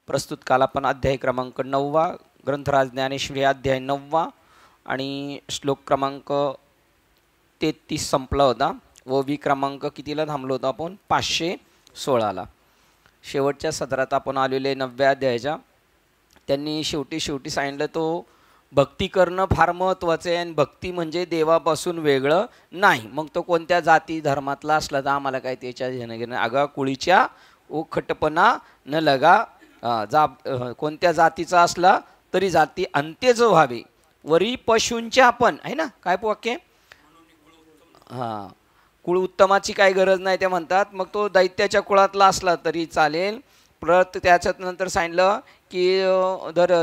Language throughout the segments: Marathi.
प्रस्तुत काल आपण अध्याय क्रमांक 9 ग्रंथराज ज्ञानेश्वरी अध्याय 9 आणि श्लोक क्रमांक 33 संपला होता व वी क्रमांक कितीला थांबलो होतो आपण 516ला. शेवटच्या सत्रात आपण आलेले 9व्या अध्यायाच्या त्यांनी शेवटी सांगितलं तो भक्ती करणं फार महत्त्वाचं आहे आणि भक्ती म्हणजे देवापासून वेगळं नाही. मग तो कोणत्या जाती धर्मातला असला तर आम्हाला काय त्याच्या घेणं घेणं. अगा कुळीच्या ओखटपणा न लगा कोणत्या जातीचा असला तरी जाती अंत्यच व्हावे वरी पशूंच्या आपण आहे ना काय वाक्य. हां, कुळ उत्तमाची काही गरज नाही ते म्हणतात. मग तो दैत्याच्या कुळातला असला तरी चालेल. परत त्याच्यात नंतर सांगितलं की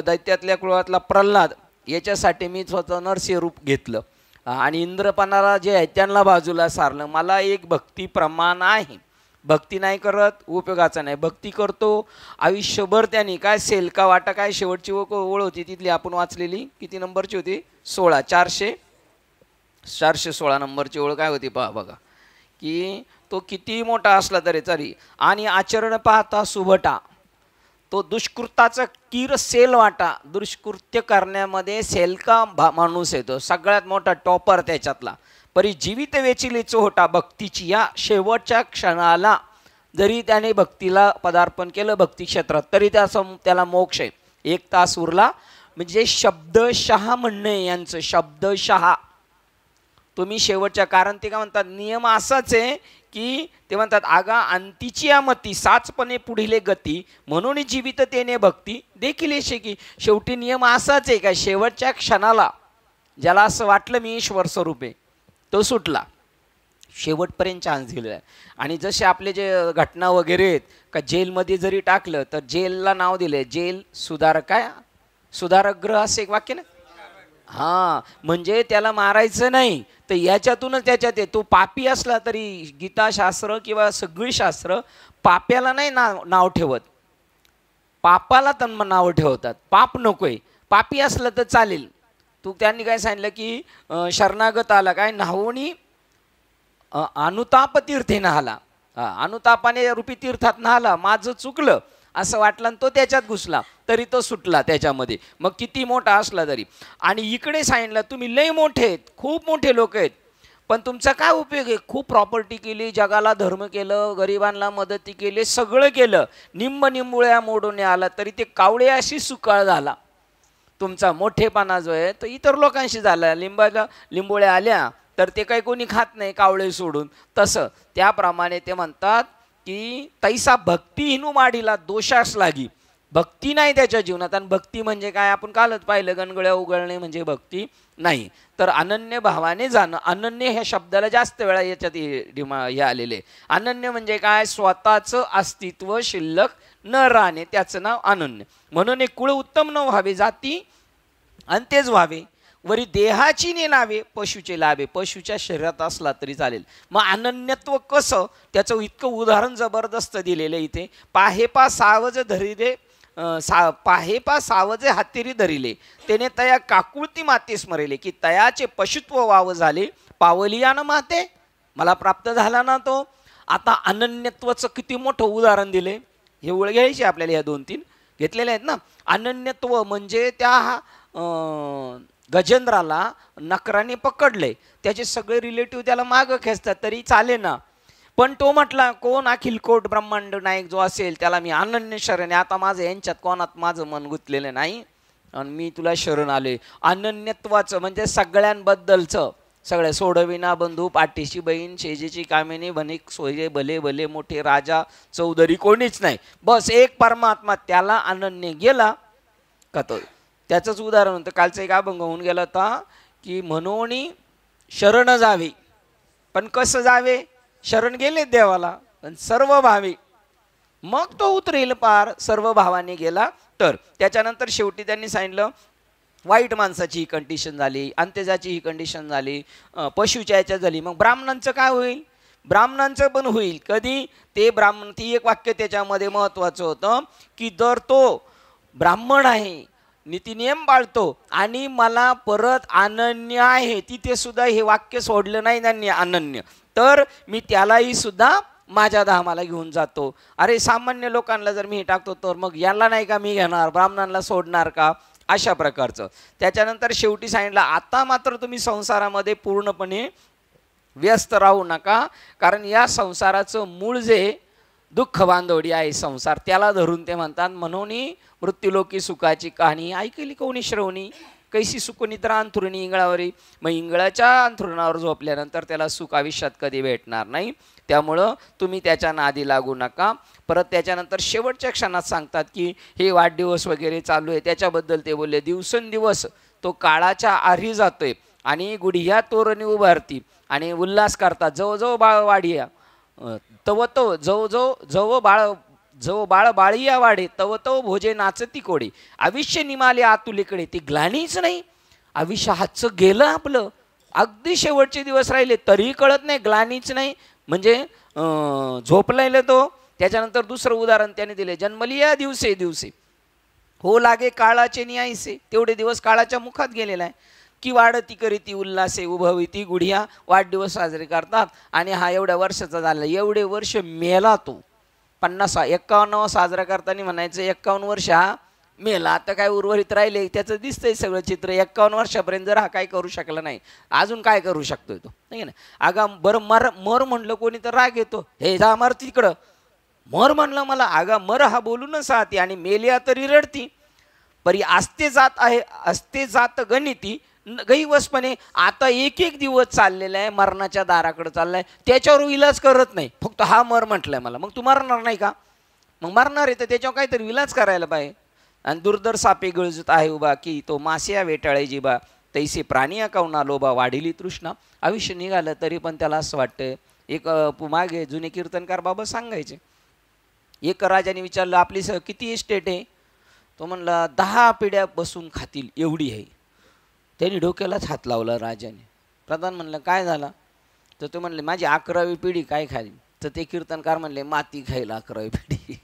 दैत्यातल्या कुळातला प्रल्हाद याच्यासाठी मी स्वतः नरसिंह रूप घेतलं आणि इंद्रपणाला जे आहे त्यांना बाजूला सारलं. मला एक भक्ती प्रमाण आहे. भक्ती नाही करत उपयोगाचा नाही. भक्ती करतो आयुष्यभर त्यांनी काय सेल का वाटा काय शेवटची ओळ होती तिथली आपण वाचलेली किती नंबरची होती 416 नंबरची ओळ काय होती पहा बघा की तो किती मोठा असला तरी आणि आचरण पाहता सुभटा तो दुष्कृताचं कीर सेल वाटा. दुष्कृत्य करण्यामध्ये सेल का माणूस येतो सगळ्यात मोठा टॉपर त्याच्यातला. परी जीवित वेचिली चोहटा भक्तीची या शेवटच्या क्षणाला जरी त्याने भक्तीला पदार्पण केलं भक्ती क्षेत्रात तरी त्याला मोक्ष आहे. 1 तास उरला म्हणजे शब्दशः म्हणणे यांचं शब्दशः तुम्ही शेवटच्या कारण ते काय म्हणतात नियम असाच आहे की ते म्हणतात आगा अंतीची मती साचपणे पुढील गती म्हणून जीविततेने भक्ती देखील येशे की. शेवटी नियम असाच आहे का शेवटच्या क्षणाला ज्याला असं वाटलं मी ईश्वर स्वरूप आहे तो सुटला. शेवटपर्यंत चान्स दिलेला आहे. आणि जसे आपले जे घटना वगैरे आहेत का जेलमध्ये जरी टाकलं तर जेलला नाव दिले जेल सुधारक काय सुधारक ग्रह असं एक वाक्य ना. हां, म्हणजे त्याला मारायचं नाही तर याच्यातूनच त्याच्यात आहे. तो पापी असला तरी गीताशास्त्र किंवा सगळी शास्त्र पाप्याला नाही नाव ठेवत पापाला तर नाव ठेवतात. पाप नकोय पापी असलं तर चालेल. तू त्यांनी काय सांगितलं की शरणागत आला काय नाहोनी अनुताप तीर्थे नाहला. अनुतापाने रूपी तीर्थात नाहला माझं चुकलं असं वाटलं आणि तो त्याच्यात घुसला तरी तो सुटला त्याच्यामध्ये मग किती मोठा असला तरी. आणि इकडे सांगितलं तुम्ही लय मोठे आहेत खूप मोठे लोक आहेत पण तुमचा काय उपयोग आहे. खूप प्रॉपर्टी केली जगाला धर्म केलं गरिबांना मदती केली सगळं केलं निंबुळ्या मोडून आला तरी ते कावळे अशी सुकाळ झाला. तुमचा मोठेपणा जो आहे तो इतर लोकांशी झाला. लिंबोळ्या आल्या तर ते काही कोणी खात नाही कावळे सोडून. तसं त्याप्रमाणे ते म्हणतात की तैसा भक्तीहीनू माडीला दोषास लागी. भक्ती नाही त्याच्या जीवनात. आणि भक्ती म्हणजे काय आपण कालच पाहिलं गणगळ्या उगळणे म्हणजे भक्ती नाही तर अनन्य भावाने जाणं. अनन्य ह्या शब्दाला जास्त वेळा याच्यात हे आलेले. अनन्य म्हणजे काय स्वतःचं अस्तित्व शिल्लक न राहणे त्याचं नाव अनन्य. म्हणून एक कुळ उत्तम न व्हावे जाती अंत्यच व्हावे वरी देहाची नेनावे पशुचे लाभे. पशुच्या शरीरात असला तरी चालेल. मग अनन्यत्व कसं त्याचं इतकं उदाहरण जबरदस्त दिलेलं इथे. पाहेपा सावज धरिले पाहेपा सावजे हातेरी धरिले त्याने तया काकुळती माते स्मरेले की तयाचे पशुत्व वाव झाले पावलियानं माते मला प्राप्त झाला ना तो. आता अनन्यत्वाचं किती मोठं उदाहरण दिले हे ओळ घ्यायचे आपल्याला. ह्या 2-3 घेतलेले आहेत ना. अनन्यत्व म्हणजे त्या गजेंद्राला नकराने पकडले त्याचे सगळे रिलेटिव्ह त्याला मागं खेचतात तरी चाले ना. पण तो म्हटला कोण अखिल कोट ब्रह्मांड नायक जो असेल त्याला मी अनन्य शरण आता माझं यांच्यात कोणात माझं मन गुंतलेलं नाही आणि मी तुला शरण आले. अनन्यत्वाचं म्हणजे सगळ्यांबद्दलचं सगळ्या सोडविना बंधू पाठीशी बहीण शेजेची कामिनी भनिक सोयरे भले भले मोठे राजा चौधरी कोणीच नाही बस एक परमात्मा त्याला अनन्य गेला का तो. त्याचंच उदाहरण होतं कालचं एक अभंग होऊन गेला होता की म्हणून शरण जावे पण कसं जावे शरण गेले देवाला पण सर्व भावे मग तो उतरेल पार. सर्व भावाने गेला तर. त्याच्यानंतर शेवटी त्यांनी सांगितलं वाईट माणसाची ही कंडिशन झाली अंत्यजाची ही कंडिशन झाली पशुच्या याच्यात झाली. मग ब्राह्मणांचं काय होईल. ब्राह्मणांचं पण होईल कधी ते ब्राह्मण. ती एक वाक्य त्याच्यामध्ये महत्त्वाचं होतं की जर तो ब्राह्मण आहे नीतिनियम पाळतो आणि मला परत अनन्य आहे तिथे सुद्धा हे वाक्य सोडलं नाही त्यांनी अनन्य तर मी त्यालाही सुद्धा माझ्या धामाला घेऊन जातो. अरे सामान्य लोकांना जर मी टाकतो तर मग याला नाही का मी घेणार, ब्राह्मणांना सोडणार का, अशा प्रकारचं. त्याच्यानंतर शेवटी सांगितलं आता मात्र तुम्ही संसारामध्ये पूर्णपणे व्यस्त राहू नका, कारण या संसाराचं मूळ जे दुःख बांधवडी आहे संसार, त्याला धरून ते म्हणतात म्हणून मृत्यूलोकी सुखाची कहाणी ऐकली कोणी श्रवणी, कैसी सुखनिद्रा अंथरुणी इंगळावरी. मग इंगळाच्या अंथरुणावर झोपल्यानंतर त्याला सुख आयुष्यात कधी भेटणार नाही. त्यामुळं तुम्ही त्याच्या नादी लागू नका. परत त्याच्यानंतर शेवटच्या क्षणात सांगतात की हे वाढदिवस वगैरे चालू आहे त्याच्याबद्दल ते बोलले, दिवसेंदिवस तो काळाच्या आरी जातोय आणि गुढिया तोरणी उभारती आणि उल्हास करतात. जवळजवळ बाळ वाढिया तव तव जव बाळ बाळिया वाढे तव तव भोजे नाचती कोडे. आयुष्य निमाले आतुलीकडे, ती ग्लानीच नाही. आयुष्य हातचं गेलं आपलं, अगदी शेवटचे दिवस राहिले तरीही कळत नाही, ग्लानीच नाही. म्हणजे झोपलेलं तो. त्याच्यानंतर दुसरं उदाहरण त्याने दिले, जन्मलिया दिवसे दिवसे हो लागे काळाचे न्यायसे. तेवढे दिवस काळाच्या मुखात गेलेला आहे. की वाढती करीती उल्हासे उभविती गुढिया, वाढदिवस साजरे करतात. आणि हा एवढ्या वर्षाचा झाला, एवढे वर्ष मेला तो. 51 साजरा करताना म्हणायचं 51 वर्ष हा मेला. आता काय उर्वरित राहिले त्याचं दिसतंय सगळं चित्र. 51 वर्षापर्यंत जर हा काय करू शकला नाही, अजून काय करू शकतोय तो, नाही ना. अगं बरं मर म्हणलं कोणी तर राग येतो, हे जा मर तिकडं. मर म्हणलं मला, अगं मर हा बोलूनच राहते आणि मेल्या तरी रडती. परी असते जात आहे, असते जात गणिती गैवसपणे. आता एक एक दिवस चाललेला आहे, मरणाच्या दाराकडे चाललाय, त्याच्यावर इलाज करत नाही. फक्त हा मर म्हटलाय मला, मग तू मरणार नाही का? मग मरणार आहे तर त्याच्यावर काहीतरी इलाज करायला पाहिजे. आणि दुर्धर सापे गळजत आहे उभा की तो मासिया वेटाळे जिबा, तैसे प्राणी अकावना लोबा वाढिली तृष्णा. आयुष्य निघालं तरी पण त्याला असं वाटतं. एक मागे जुने कीर्तनकार बाबा सांगायचे, एक राजाने विचारलं आपली किती इस्टेट आहे? तो म्हणला 10 पिढ्या बसून खातील एवढी आहे. त्यांनी डोक्यालाच हात लावला राजाने. प्रधान म्हणलं काय झाला? तर तो म्हणले माझी 11वी पिढी काय खाली? तर ते कीर्तनकार म्हणले माती खायला 11वी पिढी.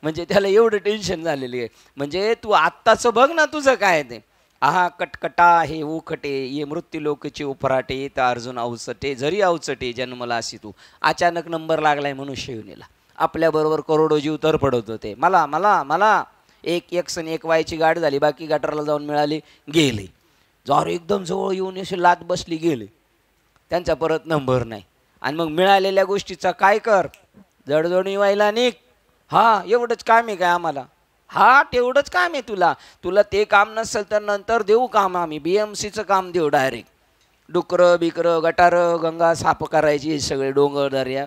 म्हणजे त्याला एवढं टेन्शन झालेली आहे. म्हणजे तू आत्ताचं बघ ना तुझं काय ते. आहा कटकटा हे उखटे ये मृत्यू लोकचे उपराटे तर अर्जुन अवचटे जरी अवचटे जन्मला अशी तू. अचानक नंबर लागलाय मनुष्य योनीला. आपल्याबरोबर करोडो जीव तर पडत होते. मला मला मला एक सण एक वायची गाडी झाली, बाकी गटाराला जाऊन मिळाली गेले. जर एकदम जवळ येऊन अशी लात बसली गेले, त्यांचा परत नंबर नाही. आणि मग मिळालेल्या गोष्टीचा काय कर, जडजोडी व्हायला निघ. हा एवढंच काम आहे काय आम्हाला? हा तेवढंच काम आहे तुला. तुला ते काम नसेल तर नंतर देऊ काम आम्ही, BMCचं काम देऊ डायरेक्ट. डुकरं बिकरं गटारं गंगा साफ करायची, हे सगळे डोंगर दर्या.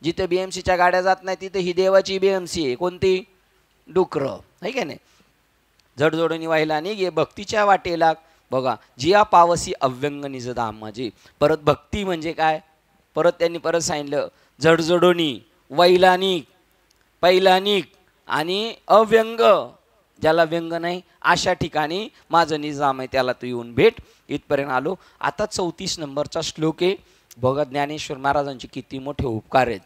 जिथे BMCच्या गाड्या जात नाही तिथे ही देवाची BMC आहे. कोणती? डुकरं, आहे का नाही. जडजोडणी व्हायला निघ ये भक्तीच्या वाटेला. बघा जिया पावसी अव्यंग निज धाम माझी. परत भक्ती म्हणजे काय? परत त्यांनी परत सांगितलं, जडजोडणी वैलानिक पैलानिक आणि अव्यंग, ज्याला व्यंग नाही अशा ठिकाणी माझं निजाम आहे, त्याला तू येऊन भेट. इथपर्यंत आलो. आता 34 नंबरचा श्लोक आहे. बघा ज्ञानेश्वर महाराजांचे किती मोठे उपकार आहेत.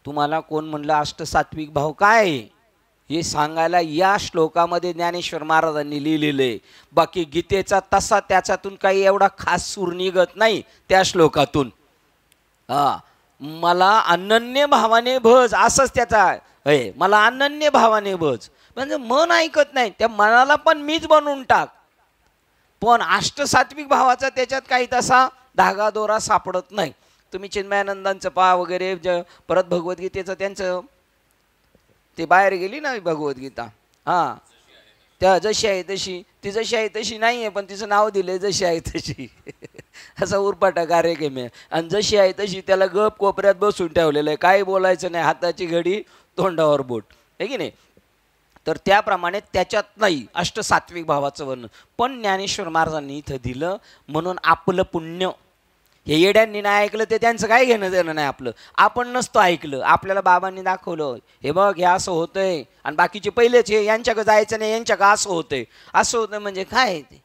तुम्हाला कोण म्हणलं अष्टसात्विक भाव काय आहे हे सांगायला या श्लोकामध्ये ज्ञानेश्वर महाराजांनी लिहिलेले. बाकी गीतेचा तसा त्याच्यातून काही एवढा खास सूर निघत नाही त्या श्लोकातून. मला अनन्य भावाने भज असंच त्याचा आहे. मला अनन्य भावाने भज म्हणजे मन ऐकत नाही, त्या मनाला पण मीच बनवून टाक. पण अष्टसात्विक भावाचा त्याच्यात काही तसा धागादोरा सापडत नाही. तुम्ही चिन्मयानंदांचं पहा वगैरे, परत भगवद्गीतेचं त्यांचं ते बाहेर गेली ना भगवद्गीता. हां त्या जशी आहे तशी, ती जशी आहे तशी नाही आहे, पण तिचं नाव दिलं जशी आहे तशी. असा उरपाटा कार्यक्रम आहे. आणि जशी आहे तशी त्याला गप कोपऱ्यात बसून ठेवलेलं आहे, काही बोलायचं नाही, हाताची घडी तोंडावर बोट, आहे की नाही. तर त्याप्रमाणे त्याच्यात नाही अष्टसात्विक भावाचं वर्णन. पण ज्ञानेश्वर महाराजांनी इथं दिलं म्हणून आपलं पुण्य. हे येड्यांनी नाही ऐकलं ते त्यांचं काय घेणं देणं नाही आपलं. आपण नसतो ऐकलं, आपल्याला बाबांनी दाखवलं, हे बघ हे असं होतंय. आणि बाकीचे पहिलेच हे यांच्याकडे जायचं नाही, यांच्याकडे असं होतंय. असं होतं म्हणजे काय आहे ते?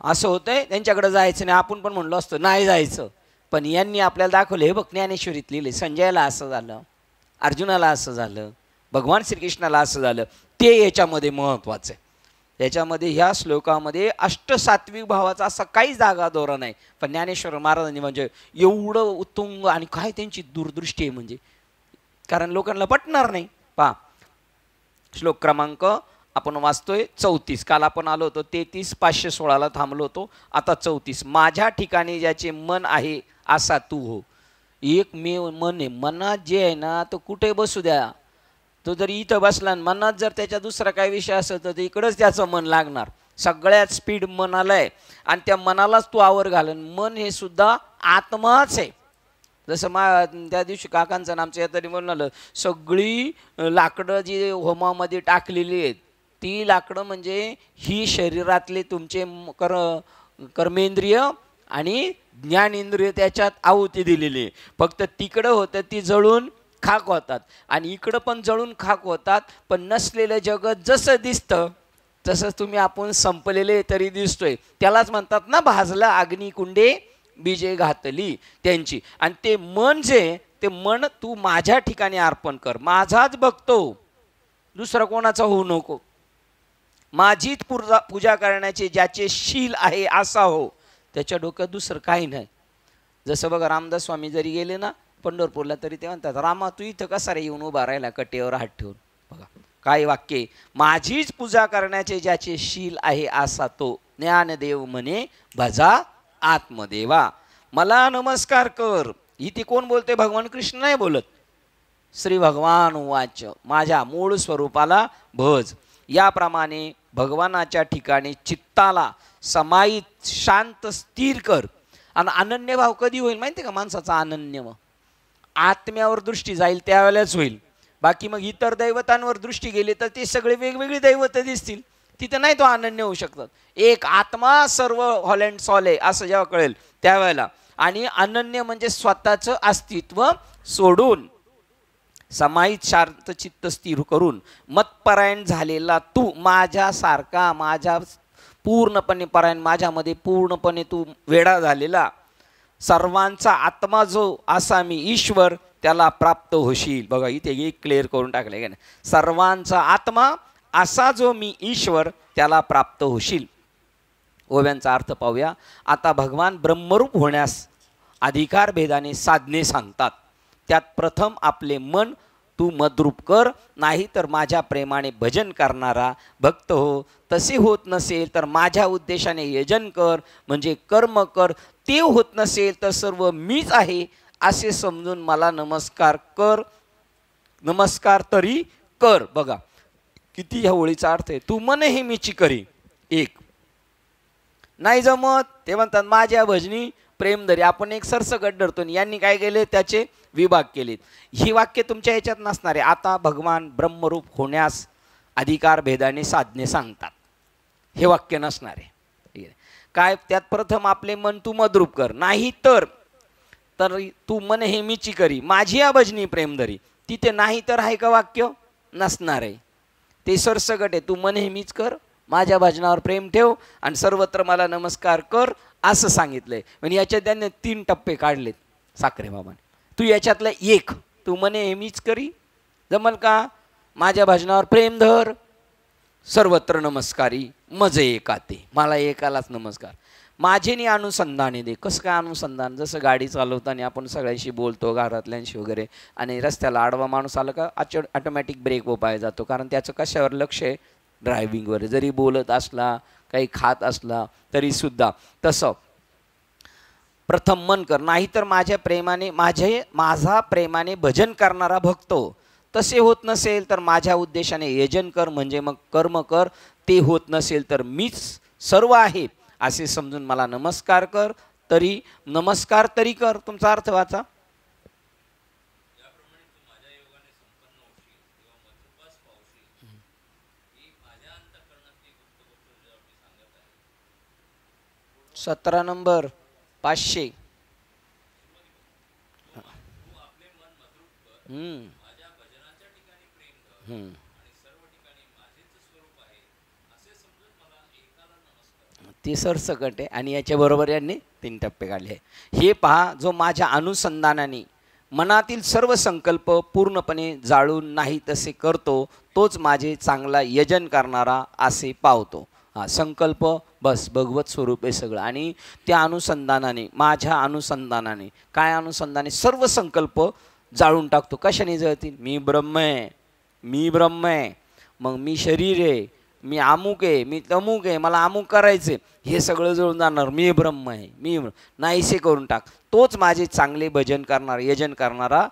असं होतंय त्यांच्याकडे जायचं नाही. आपण पण म्हणलो असतो नाही जायचं, पण यांनी आपल्याला दाखवलं. हे बघ ज्ञानेश्वरीत लिहिले, संजयाला असं झालं, अर्जुनाला असं झालं, भगवान श्रीकृष्णाला असं झालं. ते याच्यामध्ये महत्त्वाचं आहे. याच्यामध्ये ह्या श्लोकामध्ये अष्टसात्विक भावाचा असा काही जागा दोरा नाही, पण ज्ञानेश्वर महाराजांनी म्हणजे एवढं उत्तुंग आणि काय त्यांची दूरदृष्टी आहे म्हणजे, कारण लोकांना पटणार नाही. पहा श्लोक क्रमांक आपण वाचतोय 34. काल आपण आलो होतो 33 516 थांबलो होतो, आता 34. माझ्या ठिकाणी ज्याचे मन आहे असा तू हो. एक मे मन आहे, मनात जे आहे ना तो कुठे बसू द्या, तो जर इथं बसला मनात जर त्याच्या दुसरा काही विषय असेल तर इकडंच त्याचं मन लागणार. सगळ्यात स्पीड मनाला आहे आणि त्या मनालाच तू आवर घालन. मन हे सुद्धा आत्माच आहे. जसं त्या दिवशी काकांचं आमचं या तरी म्हणलं, सगळी लाकडं जी होमामध्ये टाकलेली आहेत ती लाकडं म्हणजे ही शरीरातले तुमचे कर्मेंद्रिय आणि ज्ञानेंद्रिय त्याच्यात आहुती दिलेली आहे. फक्त तिकडं होतं ती जळून खाक होतात आणि इकडं पण जळून खाक होतात. पण नसलेलं जगत जसं दिसतं तसं तुम्ही आपण संपलेले तरी दिसतोय. त्यालाच म्हणतात ना भाजला अग्निकुंडे बीजे घातली त्यांची. आणि ते मन जे ते मन तू माझ्या ठिकाणी अर्पण कर, माझाच बघतो, दुसरं कोणाचा होऊ नको. माझीच पूजा करण्याचे ज्याचे शील आहे असा हो. त्याच्या डोक्यात दुसरं काही नाही. जसं बघा रामदास स्वामी जरी गेले ना पंढरपूरला तरी ते म्हणतात, रामा तू इथं कसा रे येऊन उभा राहिला कटेवर हात ठेवून. बघा काय वाक्य, माझीच पूजा करण्याचे ज्याचे शील आहे असा तो. ज्ञानदेव म्हणे भजा आत्मदेवा. मला नमस्कार कर. इथे कोण बोलते? भगवान कृष्ण नाही बोलत. श्री भगवान वाच माझ्या मूळ स्वरूपाला भज. याप्रमाणे भगवानाच्या ठिकाणी चित्ताला समायित शांत स्थिर कर. आणि अनन्य भाव कधी होईल माहिती का माणसाचा? अनन्य आत्म्यावर दृष्टी जाईल त्यावेळेलाच होईल. बाकी मग इतर दैवतांवर दृष्टी गेली तर ते सगळे वेगवेगळी दैवत दिसतील, तिथं नाही तो अनन्य होऊ शकतात. एक आत्मा सर्व हॉलँड सॉल आहे असं जेव्हा कळेल त्यावेळेला. आणि अनन्य म्हणजे स्वतःचं अस्तित्व सोडून समाहित शांत चित्त स्थिर करून मतपरायण झालेला तू माझ्यासारखा, माझ्या पूर्णपणे परायण, माझ्यामध्ये पूर्णपणे तू वेडा झालेला सर्वांचा आत्मा जो असा मी ईश्वर त्याला प्राप्त होशील. बघा इथे एक क्लिअर करून टाकले का नाही, सर्वांचा आत्मा असा जो मी ईश्वर त्याला प्राप्त होशील. ओव्यांचा अर्थ पाहूया. आता भगवान ब्रह्मरूप होण्यास अधिकार भेदाने साधने सांगतात. त्यात प्रथम आपले मन तू मद्रूप कर, नाही तर माझ्या प्रेमाने भजन करणारा भक्त हो. तसे होत नसेल तर माझ्या उद्देशाने यजन कर, म्हणजे कर्म कर. ते होत नसेल तर सर्व मीच आहे असे समजून मला नमस्कार कर, नमस्कार तरी कर. बघा किती ह्या ओळीचा अर्थ आहे. तू मन हे मीची करी. एक नाही जमत ते म्हणतात माझ्या भजनी प्रेम धरी. आपण एक सरसकट धरतो. यांनी काय केले? त्याचे विभाग केलेत. ही वाक्य तुमच्या ह्याच्यात नसणारे. आता भगवान ब्रह्मरूप होण्यास अधिकार भेदाने साधने सांगतात, हे वाक्य नसणारे. काय त्यात प्रथम आपले मन तू मद्रूप कर, नाही तर तू मन हे मीची करी, माझी या भजनी प्रेम धरी. तिथे नाही तर आहे का वाक्य? नसणार आहे. ते सरसकट आहे. तू मन हे मीच कर, माझ्या भजनावर प्रेम ठेव आणि सर्वत्र मला नमस्कार कर असं सांगितलंय. म्हणजे याच्यात त्यांनी 3 टप्पे काढलेत साखरे बाबाने. तू याच्यातलं एक, तू म्हणे हे मीच करी, जमल का? माझ्या भजनावर प्रेम धर, सर्वत्र नमस्कारी मज एकाते, मला एकालाच नमस्कार. माझेनी अनुसंधाने दे. कसं काय अनुसंधान? जसं गाडी चालवताना आपण सगळ्यांशी बोलतो, घरातल्यांशी वगैरे, आणि रस्त्याला आडवा माणूस आला का ऑटोमॅटिक ब्रेक पाय जातो, कारण त्याचं कशावर लक्ष आहे? ड्रायव्हिंगवर. जरी बोलत असला, काही खात असला तरीसुद्धा. तसं प्रथम मन कर, नाहीतर माझ्या प्रेमाने माझा प्रेमाने भजन करणारा भक्त हो. तसे होत नसेल तर माझ्या उद्देशाने यजन कर, म्हणजे मग कर्म कर. ते होत नसेल तर मीच सर्व आहे असे समजून मला नमस्कार कर, तरी नमस्कार तरी कर. तुमचा अर्थ वाचा. सतरा नंबर 500. ती सरसकट आहे आणि याच्या बरोबर यांनी 3 टप्पे काढले. हे पहा, जो माझ्या अनुसंधानाने मनातील सर्व संकल्प पूर्णपणे जाळून नाही तसे करतो, तोच माझे चांगला यजन करणारा असे पावतो. हा संकल्प बस भगवत स्वरूप आहे सगळं. आणि त्या अनुसंधानाने, माझ्या अनुसंधानाने, काय अनुसंधाने, सर्व संकल्प जाळून टाकतो. कशाने जळतील? मी ब्रह्म आहे, मी ब्रह्म आहे, मग मी शरीर आहे, मी अमुक आहे, मी तमुक आहे, मला अमुक करायचे, हे सगळं जळून जाणार. मी ब्रह्म आहे, मी नाहीसे करून टाक, तोच माझे चांगले भजन करणारा, यजन करणारा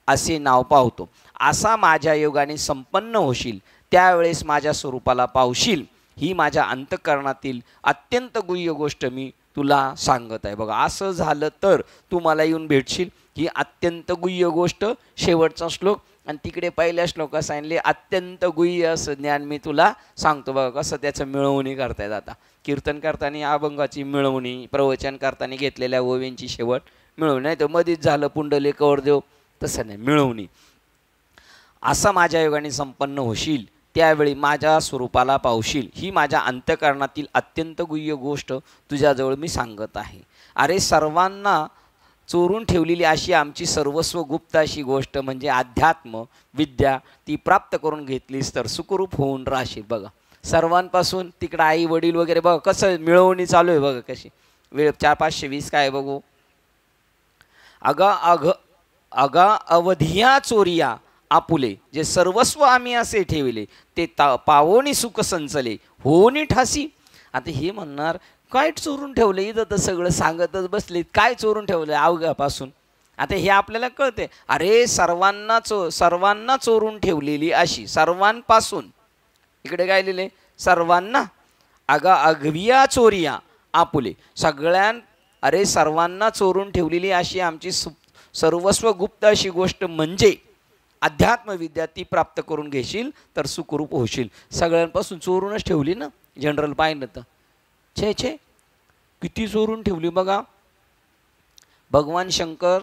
असे नाव पावतो. असा माझ्या योगाने संपन्न होशील, त्यावेळेस माझ्या स्वरूपाला पावशील. ही माझ्या अंतःकरणातील अत्यंत गुह्य गोष्ट मी तुला सांगत आहे. बघा, असं झालं तर तू मला येऊन भेटशील. ही अत्यंत गुह्य गोष्ट, शेवटचा श्लोक. आणि तिकडे पहिल्या श्लोकात सांगितले अत्यंत गुह्य असं ज्ञान मी तुला सांगतो. बघा कसं त्याचं मिळवणी करतायत. आता कीर्तन करताना अभंगाची मिळवणी, प्रवचन करताना घेतलेल्या ओव्यांची शेवट मिळवणी, नाही तर मध्येच झालं पुंडलिकावर देव, तसं नाही, मिळवणी. असा माझ्या योगाने संपन्न होशील, त्यावेळी माझ्या स्वरूपाला पावशील. ही माझ्या अंतःकरणातील अत्यंत गुह्य गोष्ट तुझ्याजवळ मी सांगत आहे. अरे सर्वांना चोरून ठेवलेली अशी आमची सर्वस्व गुप्त अशी गोष्ट म्हणजे अध्यात्म विद्या, ती प्राप्त करून घेतलीस तर सुखरूप होऊन राहशील. बघा सर्वांपासून तिकडं आई वडील वगैरे, बघा कसं मिळवणी चालू आहे. बघा कशी वेळ 4520 काय बघू. अगा अवधिया चोरिया आपुले, जे सर्वस्व आम्ही असे ठेवले, ते पावोनी सुख संचले होनी ठासी. आता हे म्हणणार काय चोरून ठेवलं, इथं तर सगळं सांगतच बसले, काय चोरून ठेवलं अवघापासून. आता हे आपल्याला कळते. अरे सर्वांना चोरून ठेवलेली अशी, सर्वांपासून, इकडे काय लिहिले, सर्वांना. अगविया चोरिया आपुले, अरे सर्वांना चोरून ठेवलेली अशी आमची सर्वस्व गुप्त अशी गोष्ट म्हणजे अध्यात्मविद्या, ती प्राप्त करून घेशील तर सुखरूप होशील. सगळ्यांपासून चोरूनच ठेवली ना, जनरल पाहिलं तर. छे किती चोरून ठेवली बघा. भगवान शंकर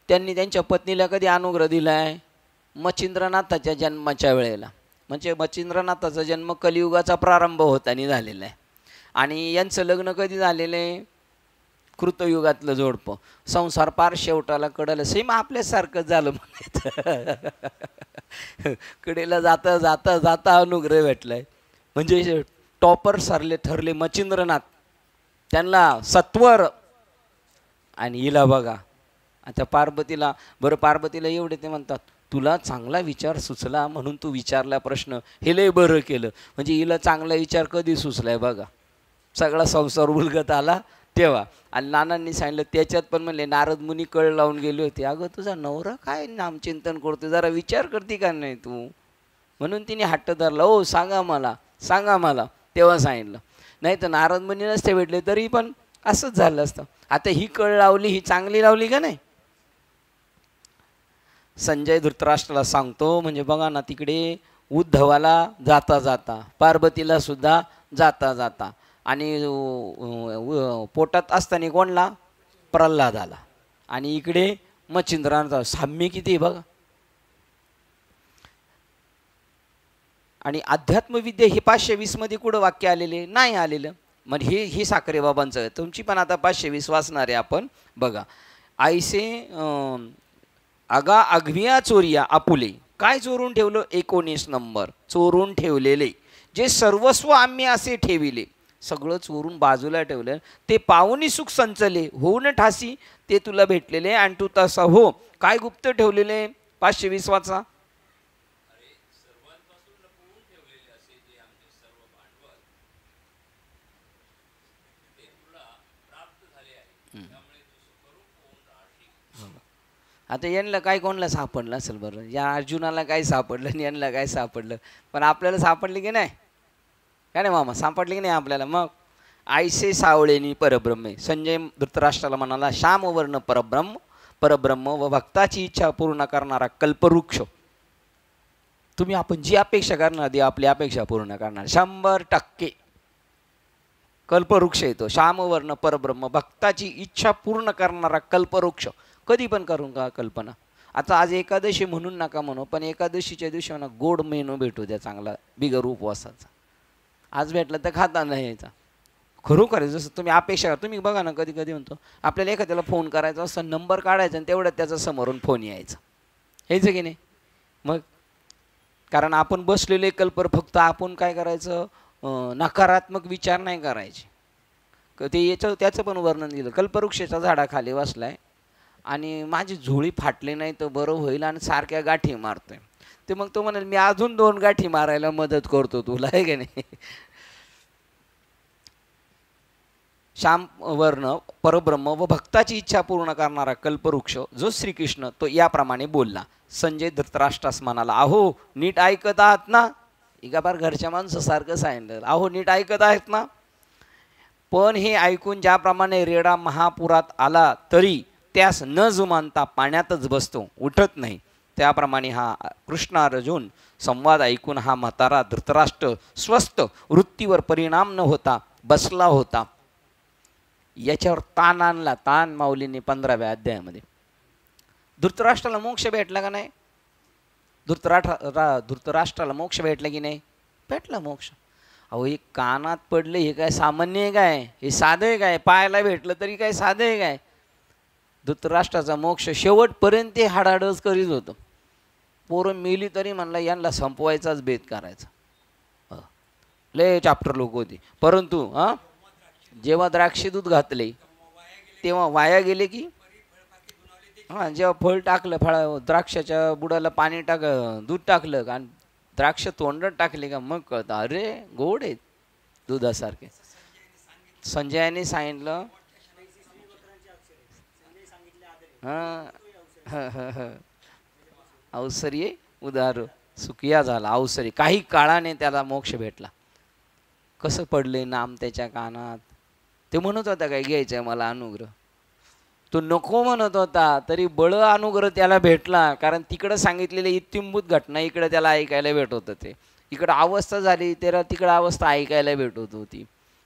त्यांनी त्यांच्या पत्नीला कधी अनुग्रह दिला आहे? मच्छिंद्रनाथाच्या जन्माच्या वेळेला. म्हणजे मच्छिंद्रनाथाचा जन्म कलियुगाचा प्रारंभ होताना झालेला आहे. आणि यांचं लग्न कधी झालेलं आहे? कृतयुगातलं जोडपं. संसार पार शेवटाला कडेला, सेम आपल्यासारखं झालं म्हणायचं. कडेला जाता जाता जाता अनुग्रह भेटलाय. म्हणजे टॉपर ठरले मच्छिंद्रनाथ, त्यांना सत्वर. आणि हिला बघा आता पार्वतीला, बरं पार्वतीला एवढे ते म्हणतात, तुला चांगला विचार सुचला म्हणून तू विचारला प्रश्न, हे लय बरं केलं. म्हणजे हिला चांगला विचार कधी सुचलाय बघा, सगळा संसार उलगत आला तेव्हा. आणि नानांनी सांगितलं त्याच्यात पण म्हणले, नारद मुनी कळ लावून गेले होते, अगं तुझा नवरा काय नामचिंतन करतो, जरा विचार करते का नाही तू. म्हणून तिने हट्ट धरला, ओ सांगा मला, सांगा मला. तेव्हा सांगितलं. नाही तर नारद मुनी नसते भेटले तरी पण असंच झालं असतं. आता ही कळ लावली, ही चांगली लावली का नाही. संजय धृतराष्ट्राला सांगतो, म्हणजे बघा ना, तिकडे उद्धवाला जाता जाता, पार्वतीला सुद्धा जाता जाता, आणि पोटात असताना कोणला, प्रल्हादाला, आणि इकडे मच्छिंद्राचा. साम्य किती आहे बघा. आणि अध्यात्मविद्या हे 520 मध्ये कुठं वाक्य आलेले नाही आलेलं. मग हे साखरे बाबांचं आहे. तुमची पण आता 520 वाचणार आहे आपण. बघा, आईसे अगविया चोरिया आपुले, काय चोरून ठेवलं, 19 नंबर, चोरून ठेवलेले जे सर्वस्व आम्ही असे ठेविले, सगळं चोरून बाजूला ठेवलं, ते पावनी सुख संचले होऊन ठासी, ते तुला भेटलेले आणि तू तसा हो. काय गुप्त ठेवलेले, 520 वाचा. आता यांना काय कोणाला सापडलं असेल बरं, या अर्जुनाला काय सापडलं आणि यांना काय सापडलं, पण आपल्याला सापडली की नाही, काय नाही मामा, सापडली की नाही आपल्याला. मग आयसे सावळेनी परब्रह्मे, संजय धृतराष्ट्राला म्हणाला, श्यामवर्ण परब्रह्म व भक्ताची इच्छा पूर्ण करणारा कल्पवृक्ष. तुम्ही आपण जी अपेक्षा करणार ती आपली अपेक्षा पूर्ण करणार 100%. कल्पवृक्ष येतो, श्यामवर्ण परब्रह्म, भक्ताची इच्छा पूर्ण करणारा कल्पवृक्ष. कधी पण करून का कल्पना. आता आज एकादशी म्हणून नका म्हणू, पण एकादशीच्या दिवशी म्हणा गोड मेनू भेटू द्या चांगला, बिगर उपवासाचा. आज भेटला तर खाता नाही यायचा. खरोखर आहे. जसं तुम्ही अपेक्षा करा, तुम्ही बघा ना कधी कधी म्हणतो आपल्याला एखाद्याला फोन करायचा असं नंबर काढायचा आणि तेवढ्यात त्याचा समोरून फोन यायचा, हेच की नाही. मग कारण आपण बसलेले कल्पर फक्त आपण काय करायचं, नकारात्मक विचार नाही करायचे. ते याचं त्याचं पण वर्णन दिलं, कल्पवृक्षाच्या झाडाखाली बसलाय आणि माझी झोळी फाटली नाही तर बरं होईल आणि सारख्या गाठी मारतोय. ते मग तो म्हणाल मी अजून 2 गाठी मारायला मदत करतो तुला, आहे की नाही. श्याम वर्ण परब्रह्म व भक्ताची इच्छा पूर्ण करणारा कल्पवृक्ष जो श्रीकृष्ण तो याप्रमाणे बोलला. संजय धृतराष्ट्रास म्हणाला, अहो नीट ऐकत आहात ना. एका बार घरच्या माणसासारखं सांगितलं, अहो नीट ऐकत आहेत ना. पण हे ऐकून ज्याप्रमाणे रेडा महापुरात आला तरी त्यास न जुमानता पाण्यातच बसतो, उठत नाही, त्याप्रमाणे हा कृष्ण अर्जुन संवाद ऐकून हा म्हातारा धृतराष्ट्र स्वस्थ वृत्तीवर परिणाम न होता बसला होता. याच्यावर ताण आणला, ताण माऊलींनी 15व्या अध्यायामध्ये. धृतराष्ट्राला मोक्ष भेटला का नाही? धृतराष्ट्राला मोक्ष भेटला की नाही? भेटला मोक्ष. अहो हे कानात पडले हे काय सामान्य आहे काय? हे साधं आहे काय? पायाला भेटलं तरी काय साधं आहे काय? धृतराष्ट्राचा मोक्ष शेवटपर्यंत ते हाडाडच करीत होतं. पोरं मेली तरी म्हणला यांना संपवायचाच बेत करायचा. लय चॅप्टर लोक होते. परंतु जेव्हा द्राक्षे दूध घातले तेव्हा वाया गेले की जेव्हा फळ टाकलं, द्राक्षाच्या बुडाला पाणी दूध टाकलं आणि द्राक्ष तोंडात टाकले का मग कळतं अरे गोड आहेत दुधासारखे. संजयाने सांगितलं अवसरी उदार सुखिया झाला. अवसरी काही काळाने त्याला मोक्ष भेटला. कसं पडले नाम त्याच्या कानात. ते म्हणत होता काय घ्यायचंय मला अनुग्रह, तो नको म्हणत होता तरी बळ अनुग्रह त्याला भेटला. कारण तिकडं सांगितलेली इत्युंभूत घटना इकडे त्याला ऐकायला भेटत होतं. ते इकडं अवस्था झाली त्याला तिकडं अवस्था ऐकायला भेटत होती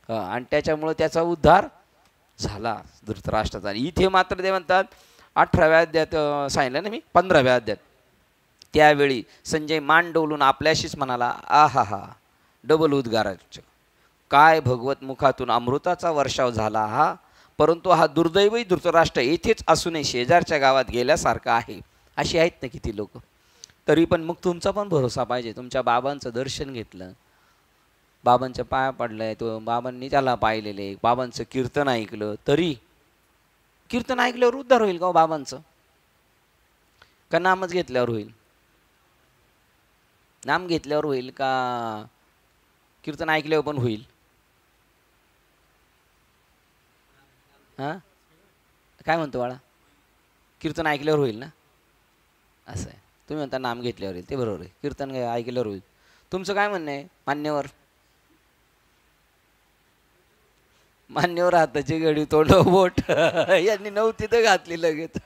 आणि त्याच्यामुळं त्याचा उद्धार झाला धृतराष्ट्राचा. इथे मात्र ते म्हणतात 18व्या अध्यायात सांगितलं ना मी 15व्या अध्यायात, त्यावेळी संजय मान डोलून आपल्याशीच म्हणाला, आहा हा डबल उद्गाराचं काय भगवत मुखातून अमृताचा वर्षाव झाला हा. परंतु हा दुर्दैवी धृतराष्ट्र येथेच असूनही शेजारच्या गावात गेल्यासारखा आहे. अशी आहेत ना किती लोक. तरी पण मग तुमचा पण भरोसा पाहिजे. तुमच्या बाबांचं दर्शन घेतलं, बाबांच्या पाया पडलंय, तो बाबांनी त्याला पाहिलेले, बाबांचं कीर्तन ऐकलं, तरी कीर्तन ऐकल्यावर उद्धार होईल का बाबांचं? का नामच घेतल्यावर होईल? नाम घेतल्यावर होईल का कीर्तन ऐकल्यावर पण होईल? हां काय म्हणतो बाळा? कीर्तन ऐकल्यावर होईल ना, असं आहे. तुम्ही म्हणता नाम घेतल्यावर होईल, ते बरोबर आहे. कीर्तन ऐकल्यावर होईल. तुमचं काय म्हणणं आहे मान्यवर? मान्यवर हाताची घडी तोंड बोट यांनी नव्हती तर घातली लगेच.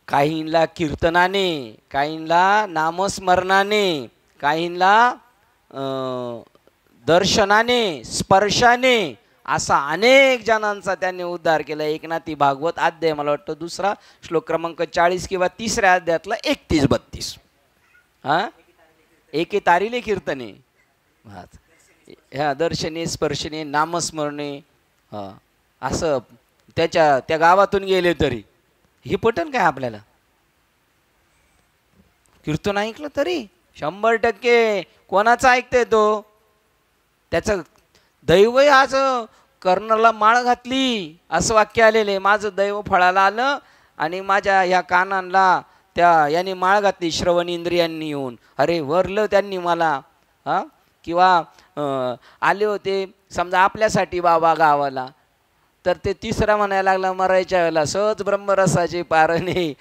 काहींना कीर्तनाने, काहींना नामस्मरणाने, काहींना दर्शनाने, स्पर्शाने, असा अनेक जणांचा त्यांनी उद्धार केला. एकनाथी भागवत अध्याय मला वाटतं 2 श्लोक क्रमांक 40 किंवा 3ऱ्या अध्यायातला 31-32. एके तारिले कीर्तने, ह्या दर्शने स्पर्शने नामस्मरणे, असं त्या गावातून गेले तरी हे पटन काय आपल्याला? कीर्तन ऐकलं तरी 100% कोणाचं ऐकतंय तो? त्याचं दैव आज कर्णाला माळ घातली असं वाक्य आलेले. माझं दैव फळाला आलं आणि माझ्या ह्या कानांना त्या यांनी माळ घातली श्रवण इंद्रियांनी येऊन. अरे वरलं त्यांनी मला. किंवा आले होते समजा आपल्यासाठी बाबा गावाला, तर ते 3रा म्हणायला लागला मरायच्या वेळेला, सहज ब्रह्मरसाचे पारणे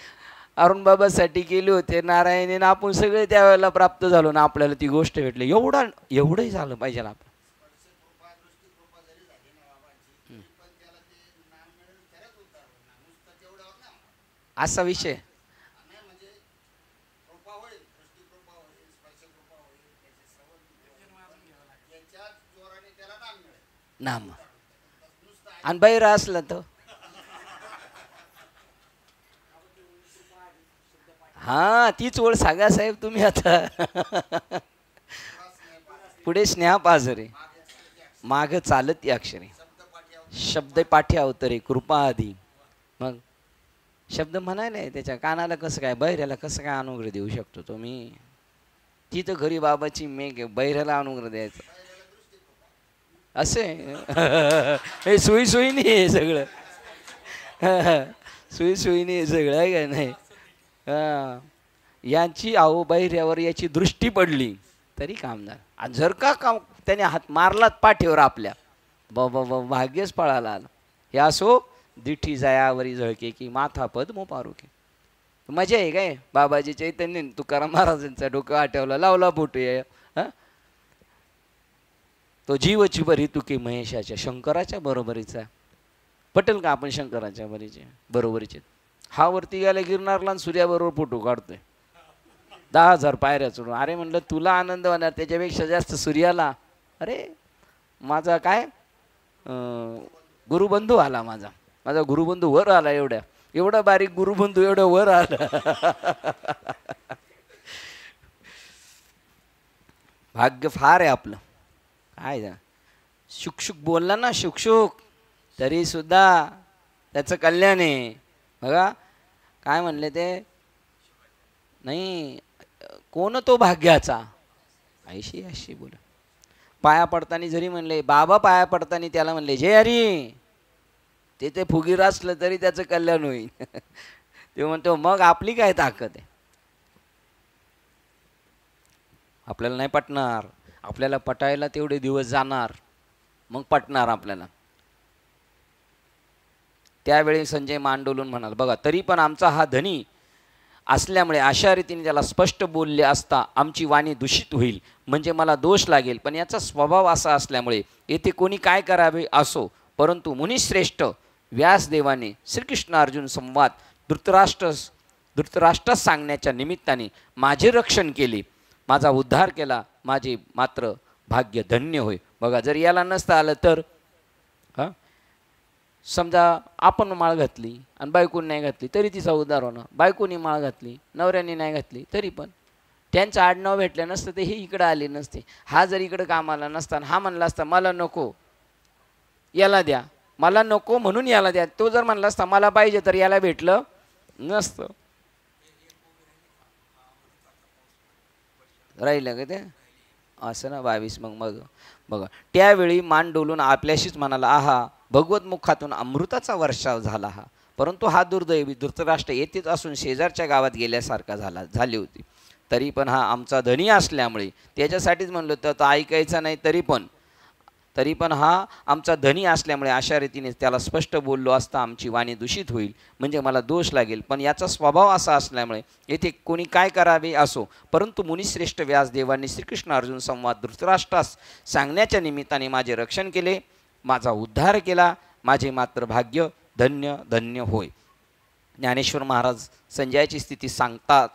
अरुणबाबासाठी केले होते नारायणीने, आपण सगळे त्यावेळेला प्राप्त झालो ना, आपल्याला ती गोष्ट भेटली. एवढंही झालं पाहिजे ना आपण. असा विषय नाम आणि बाहेर असलं तर तीच ओळ सांगा साहेब तुम्ही आता. पुढे स्नेहा पाझरे माग चालत ती अक्षरे, शब्द पाठी अवतरे कृपा आधी. मग शब्द म्हणायला आहे, त्याच्या कानाला कसं काय, बहिऱ्याला कसं काय अनुग्रह देऊ शकतो तो मी? ती तर घरी बाबाची मेघ, बहिऱ्याला अनुग्रह द्यायचं असे. हे सुईसुईनी आहे सगळं, सुईसुईनी आहे सगळं, आहे का नाही? यांची आहो बहिऱ्यावर याची दृष्टी पडली तरी कामदार. आणि जर का त्याने हात मारलात पाठीवर आपल्या, भाग्यच पळाला आलं. हे असो दिठी जयावरी झळके की माथा पद मोपारुके. मजा आहे काय? बाबाजी चैतन्य तुकाराम महाराजांचा डोकं आठवला, लावला फोटो आहे. तो जीवची बरी तुके महेशाच्या, शंकराच्या बरोबरीचा. पटेल का आपण शंकराच्या बरोबरीचे? हा वरती गेला गिरनारला आणि सूर्याबरोबर फोटो काढतोय 10,000 पायऱ्या चढून. अरे म्हणलं तुला आनंद होणार, त्याच्यापेक्षा जास्त सूर्याला. अरे माझा काय गुरुबंधू आला, माझा गुरुबंधू वर आला, एवढा बारीक गुरुबंधू एवढं वर आला. भाग्य फार आहे आपलं. काय शुकशुक बोलला ना, शुकशुक, तरी सुद्धा त्याचं कल्याण आहे. बघा काय म्हणले ते, नाही कोण तो भाग्याचा, ऐशी अशी बोल. पाया पडताना जरी म्हणले बाबा, पाया पडताना त्याला म्हणले जय हरी, ते फुगीर असलं तरी त्याचं कल्याण होईल. ते म्हणतो मग आपली काय ताकद आहे? आपल्याला नाही पटणार, आपल्याला पटायला तेवढे दिवस जाणार, मग पटणार आपल्याला. त्यावेळी संजय मांडोलून म्हणाल, बघा तरी पण आमचा हा धनी असल्यामुळे अशा रीतीने त्याला स्पष्ट बोलले असता आमची वाणी दूषित होईल, म्हणजे मला दोष लागेल. पण याचा स्वभाव असा असल्यामुळे येथे कोणी काय करावे असो, परंतु मुनिश्रेष्ठ व्यासदेवाने श्रीकृष्ण अर्जुन संवाद धृतराष्ट्रास सांगण्याच्या निमित्ताने माझे रक्षण केले, माझा उद्धार केला, माझे मात्र भाग्य धन्य होय. बघा जर याला नसतं आलं तर, समजा आपण माळ घातली आणि बायकोनी नाही घातली तरी तिचा उद्धार होणं, बायकोनी माळ घातली नवऱ्याने नाही घातली तरी पण त्यांचं आडनाव भेटलं नसतं ते हे इकडं आले नसते. हा जर इकडं कामाला नसताना हा म्हणला असता मला नको याला द्या, मला नको म्हणून याला द्या, तो जर म्हणला असता मला पाहिजे तर याला भेटलं नसतं. राहिलं का ते असं ना 22. मग बघा त्यावेळी मान डोलून आपल्याशीच म्हणाला, आहा भगवत मुखातून अमृताचा वर्षाव झाला हा, परंतु हा दुर्दैवी धृतराष्ट्र येथेच असून शेजारच्या गावात गेल्यासारखा झाली होती. तरी पण हा आमचा धनी असल्यामुळे त्याच्यासाठीच म्हणलो तर ऐकायचा नाही, तरी पण हा आमचा धनी असल्यामुळे अशा रीतीने त्याला स्पष्ट बोललो असता आमची वाणी दूषित होईल, म्हणजे मला दोष लागेल. पण याचा स्वभाव असा असल्यामुळे येथे कोणी काय करावे असो, परंतु मुनिश्रेष्ठ व्यासदेवांनी श्रीकृष्ण अर्जुन संवाद धृतराष्ट्रास सांगण्याच्या निमित्ताने माझे रक्षण केले, माझा उद्धार केला, माझे मात्र भाग्य धन्य धन्य होय. ज्ञानेश्वर महाराज संजयाची स्थिती सांगतात.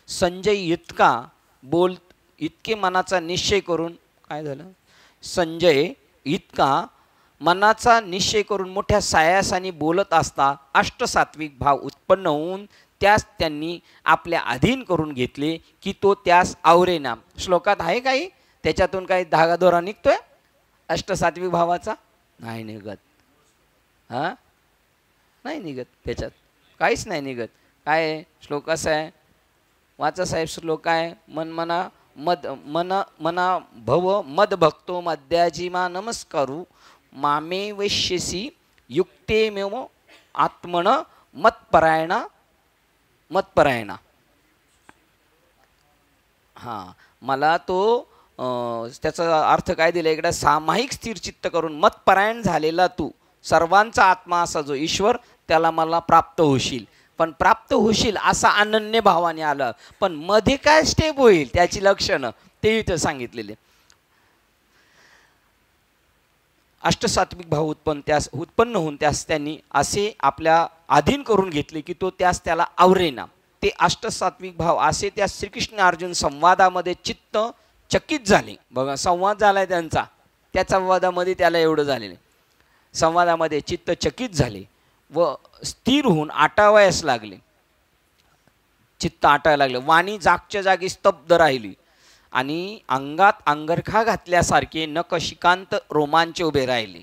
संजय इतके मनाचा निश्चय करून काय झालं, संजय इतका मनाचा निश्चय करून मोठ्या सायासाने बोलत असता अष्टसात्विक भाव उत्पन्न होऊन त्यास त्यांनी आपल्या अधीन करून घेतले की तो त्यास आवरेना. श्लोकात आहे काही त्याच्यातून काही धागादोरा निघतोय अष्टसात्विक भावाचा? नाही निघत. नाही निघत, त्याच्यात काहीच नाही निघत. काय श्लोक असा आहे, वाचा साहेब श्लोक आहे, मना भव मद भक्तो मद्याजीमा नमस्कारू मामे वैश्यसी युक्ते मेव आत्मन मतपरायणा. हां मला तो त्याचा अर्थ काय दिला इकडे, सामायिक स्थिर चित्त करून मतपरायण झालेला तू सर्वांचा आत्मा असा जो ईश्वर त्याला मला प्राप्त होशील. पण प्राप्त होशील असा अनन्य भावाने आलं, पण मध्ये काय स्टेप होईल त्याची लक्षणं ते इथं सांगितलेले. अष्टसात्विक भाव उत्पन्न होऊन त्यास त्यांनी असे आपल्या अधीन करून घेतले की तो त्याला आवरेना. ते अष्टसात्विक भाव असे त्या श्रीकृष्ण अर्जुन संवादामध्ये चित्त चकित झाले. बघा संवाद झालाय त्यांचा, त्या संवादामध्ये त्याला एवढं झालेलं, संवादामध्ये चित्त चकित झाले व स्थिर होऊन आटावयास लागले. चित्त आटायला लागले, वाणी जागच्या जागी स्तब्ध राहिली आणि अंगात अंगरखा घातल्यासारखे नखशिकांत रोमांच उभे राहिले.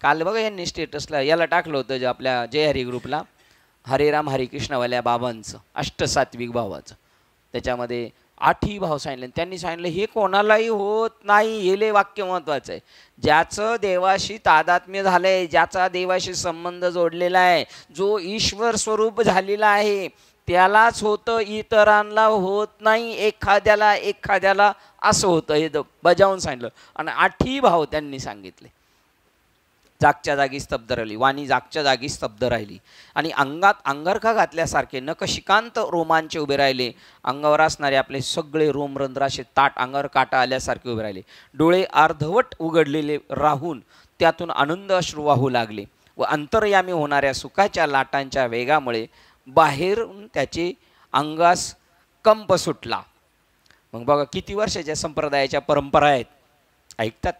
काल बघा यांनी स्टेटसला याला टाकलं होतं जे आपल्या जय हरी ग्रुपला, हरेराम हरिकृष्णवाल्या बाबांचं अष्टसात्विक भावाचं. त्याच्यामध्ये 8ही भाव सांगितले. त्यांनी सांगितलं हे कोणालाही होत नाही. हे लय वाक्य महत्वाचं आहे. ज्याचं देवाशी तादात्म्य झालंय, ज्याचा देवाशी संबंध जोडलेला आहे, जो ईश्वर स्वरूप झालेला आहे, त्यालाच होतं, इतरांना होत नाही. एखाद्याला असं होतं. हे बजावून सांगितलं. आणि 8ही भाव त्यांनी सांगितले. जागच्या जागी स्तब्ध राहिली, वाणी जागच्या जागी स्तब्ध राहिली. आणि अंगात अंगरखा घातल्यासारखे नखशिकांत रोमांच उभे राहिले. अंगावर असणारे आपले सगळे रोमरंध्र असे ताट अंगावर काटा आल्यासारखे उभे राहिले. डोळे अर्धवट उघडलेले राहून त्यातून आनंद अश्रू वाहू लागले व अंतर्यामी होणाऱ्या सुखाच्या लाटांच्या वेगामुळे बाहेरून त्याचे अंगास कंप सुटला. मग बघा किती वर्षाच्या संप्रदायाच्या परंपरा आहेत. ऐकतात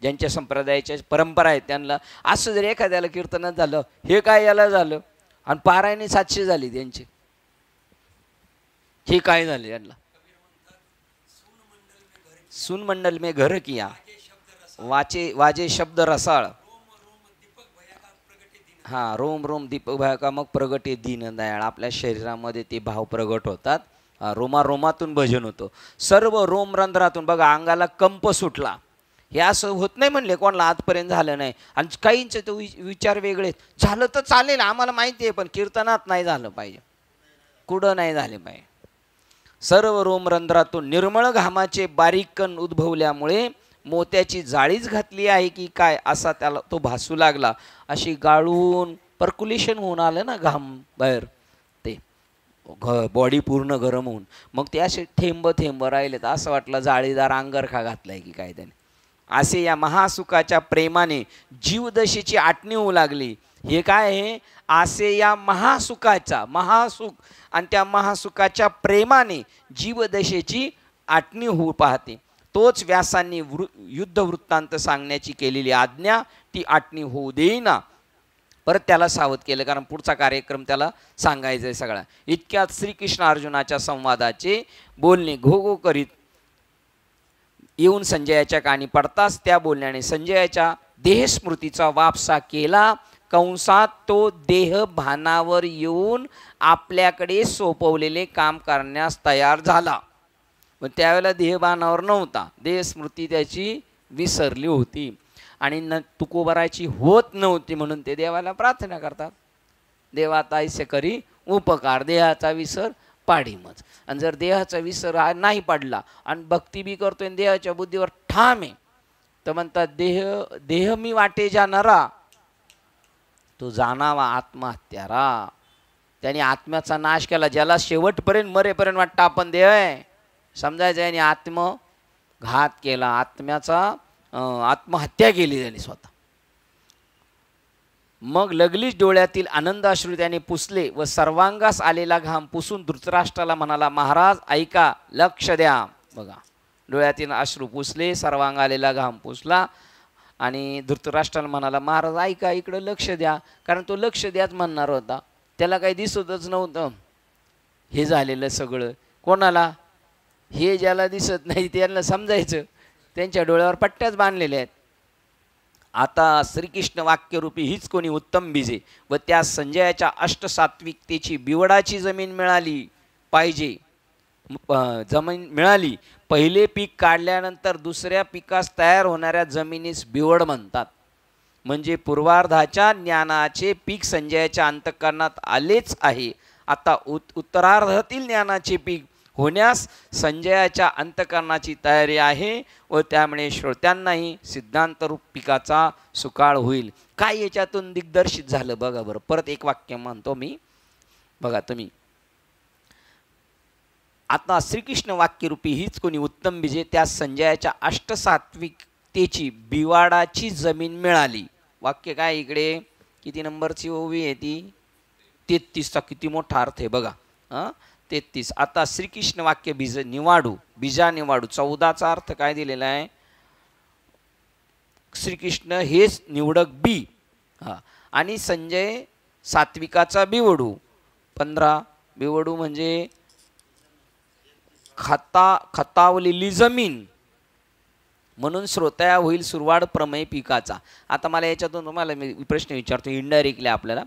ज्यांच्या संप्रदायाच्या परंपरा आहेत त्यांना असं जर एखाद्याला कीर्तनात झालं, हे काय याला झालं, आणि पारायणे 700 झाली त्यांची, हे काय झाले यांना. सुन मंडल में घर किया वाजे शब्द रसाळ, हां, रोम रोम दीपक भया मग प्रगटे दीन दयाळ. आपल्या शरीरामध्ये ते भाव प्रगट होतात. रोमारोमातून भजन होतं. सर्व रोमरंध्रातून बघा अंगाला कंप सुटला. हे असं होत नाही म्हणले कोणाला आजपर्यंत झालं नाही. आणि काहींचे तो विचार वेगळे, झालं तर चालेल आम्हाला माहिती आहे, पण कीर्तनात नाही झालं पाहिजे, कुठं नाही झाले पाहिजे. सर्व रोमरंध्रातून निर्मळ घामाचे बारीक कण उद्भवल्यामुळे मोत्याची जाळीच घातली आहे की काय असा त्याला तो भासू लागला. अशी गाळून पर्क्युलेशन होऊन आलं ना घाम बाहेर, ते बॉडी पूर्ण गरम होऊन मग ते असे थेंब थेंब राहिले. तर असं वाटलं जाळीदार अंगरखा घातलाय की काय त्याने. असे या महासुखाच्या प्रेमाने जीवदशेची आटणी होऊ लागली. हे काय आहे, असे या महासुखाचा, महासुख आणि त्या महासुखाच्या प्रेमाने जीवदशेची आटणी होऊ पाहते. तोच व्यासांनी युद्ध वृत्तांत सांगण्याची केलेली आज्ञा ती आटणी होऊ देईना. परत त्याला सावध केलं, कारण पुढचा कार्यक्रम त्याला सांगायचा आहे सगळा. इतक्यात श्रीकृष्ण अर्जुनाच्या संवादाचे बोलणे घोघो करीत येऊन संजयाच्या कानी पडताच त्या बोलण्याने संजयाच्या देहस्मृतीचा वापसा केला. कंसात तो देह भानावर येऊन आपल्याकडे सोपवलेले काम करण्यास तयार झाला. पण त्यावेळेला देहभानावर नव्हता, देहस्मृती त्याची विसरली होती आणि तुकोबरायची होत नव्हती. म्हणून ते देवाला प्रार्थना करतात, देवा ताईसे करी उपकार, देहाचा विसर पाडीमच. आणि जर देहाचा विसर नाही पडला आणि भक्ती बी करतोय देहाच्या बुद्धीवर ठाम आहे, तर म्हणतात देह मी वाटे जाणारा तो जाणावा आत्महत्यारा. त्याने आत्म्याचा नाश केला. ज्याला शेवटपर्यंत मरेपर्यंत वाटतं आपण देह आहे समजायचं, आणि आत्मघात केला, आत्म्याचा आत्महत्या केली त्याने स्वतः. मग लगलीच डोळ्यातील आनंदाश्रू त्याने पुसले व सर्वांगास आलेला घाम पुसून धृतराष्ट्राला म्हणाला, महाराज ऐका, लक्ष द्या. बघा डोळ्यातील अश्रू पुसले, सर्वांग आलेला घाम पुसला आणि धृतराष्ट्राला म्हणाला, महाराज ऐका, इकडं लक्ष द्या. कारण तो लक्ष द्याच म्हणणार होता, त्याला काही दिसतच नव्हतं हे झालेलं सगळं. कोणाला? हे ज्याला दिसत नाही त्यांना समजायचं, त्यांच्या डोळ्यावर पट्ट्याच बांधलेल्या आहेत. आता श्रीकृष्ण वाक्यरूपी हीच कोणी उत्तम बीजे व त्या संजयाच्या अष्टसात्विकतेची बिवडाची जमीन मिळाली पाहिजे. जमीन मिळाली. पहिले पीक काढल्यानंतर दुसऱ्या पिकास तयार होणाऱ्या जमिनीस बिवड म्हणतात. म्हणजे पूर्वार्धाच्या ज्ञानाचे पीक संजयाच्या अंतःकरणात आलेच आहे. आता उत्तरार्धातील ज्ञानाचे पीक होण्यास संजयाच्या अंतःकरणाची तयारी आहे व त्यामुळे श्रोत्यांनाही सिद्धांतरूप पिकाचा सुकाळ होईल. काय याच्यातून दिग्दर्शित झालं बघा बरं. परत एक वाक्य म्हणतो मी, बघा तुम्ही. आता श्रीकृष्ण वाक्यरूपी हीच कोणी उत्तम बीजे त्या संजयाच्या अष्टसात्विकतेची बिवाडाची जमीन मिळाली. वाक्य काय इकडे किती नंबरची ओवी आहे ती? 33चा किती मोठा अर्थ आहे बघा. 33. आता श्रीकृष्ण वाक्य बीज निवाडू, बीजा निवाडू. 14चा अर्थ काय दिलेला आहे? श्रीकृष्ण हेच निवडक बी, आणि संजय सात्विकाचा बिवडू. 15 बिवडू म्हणजे खतावलेली जमीन म्हणून श्रोत्या होईल सुरवाड प्रमेय पिकाचा. आता मला याच्यातून तुम्हाला मी प्रश्न विचारतो इनडायरेक्टली आपल्याला.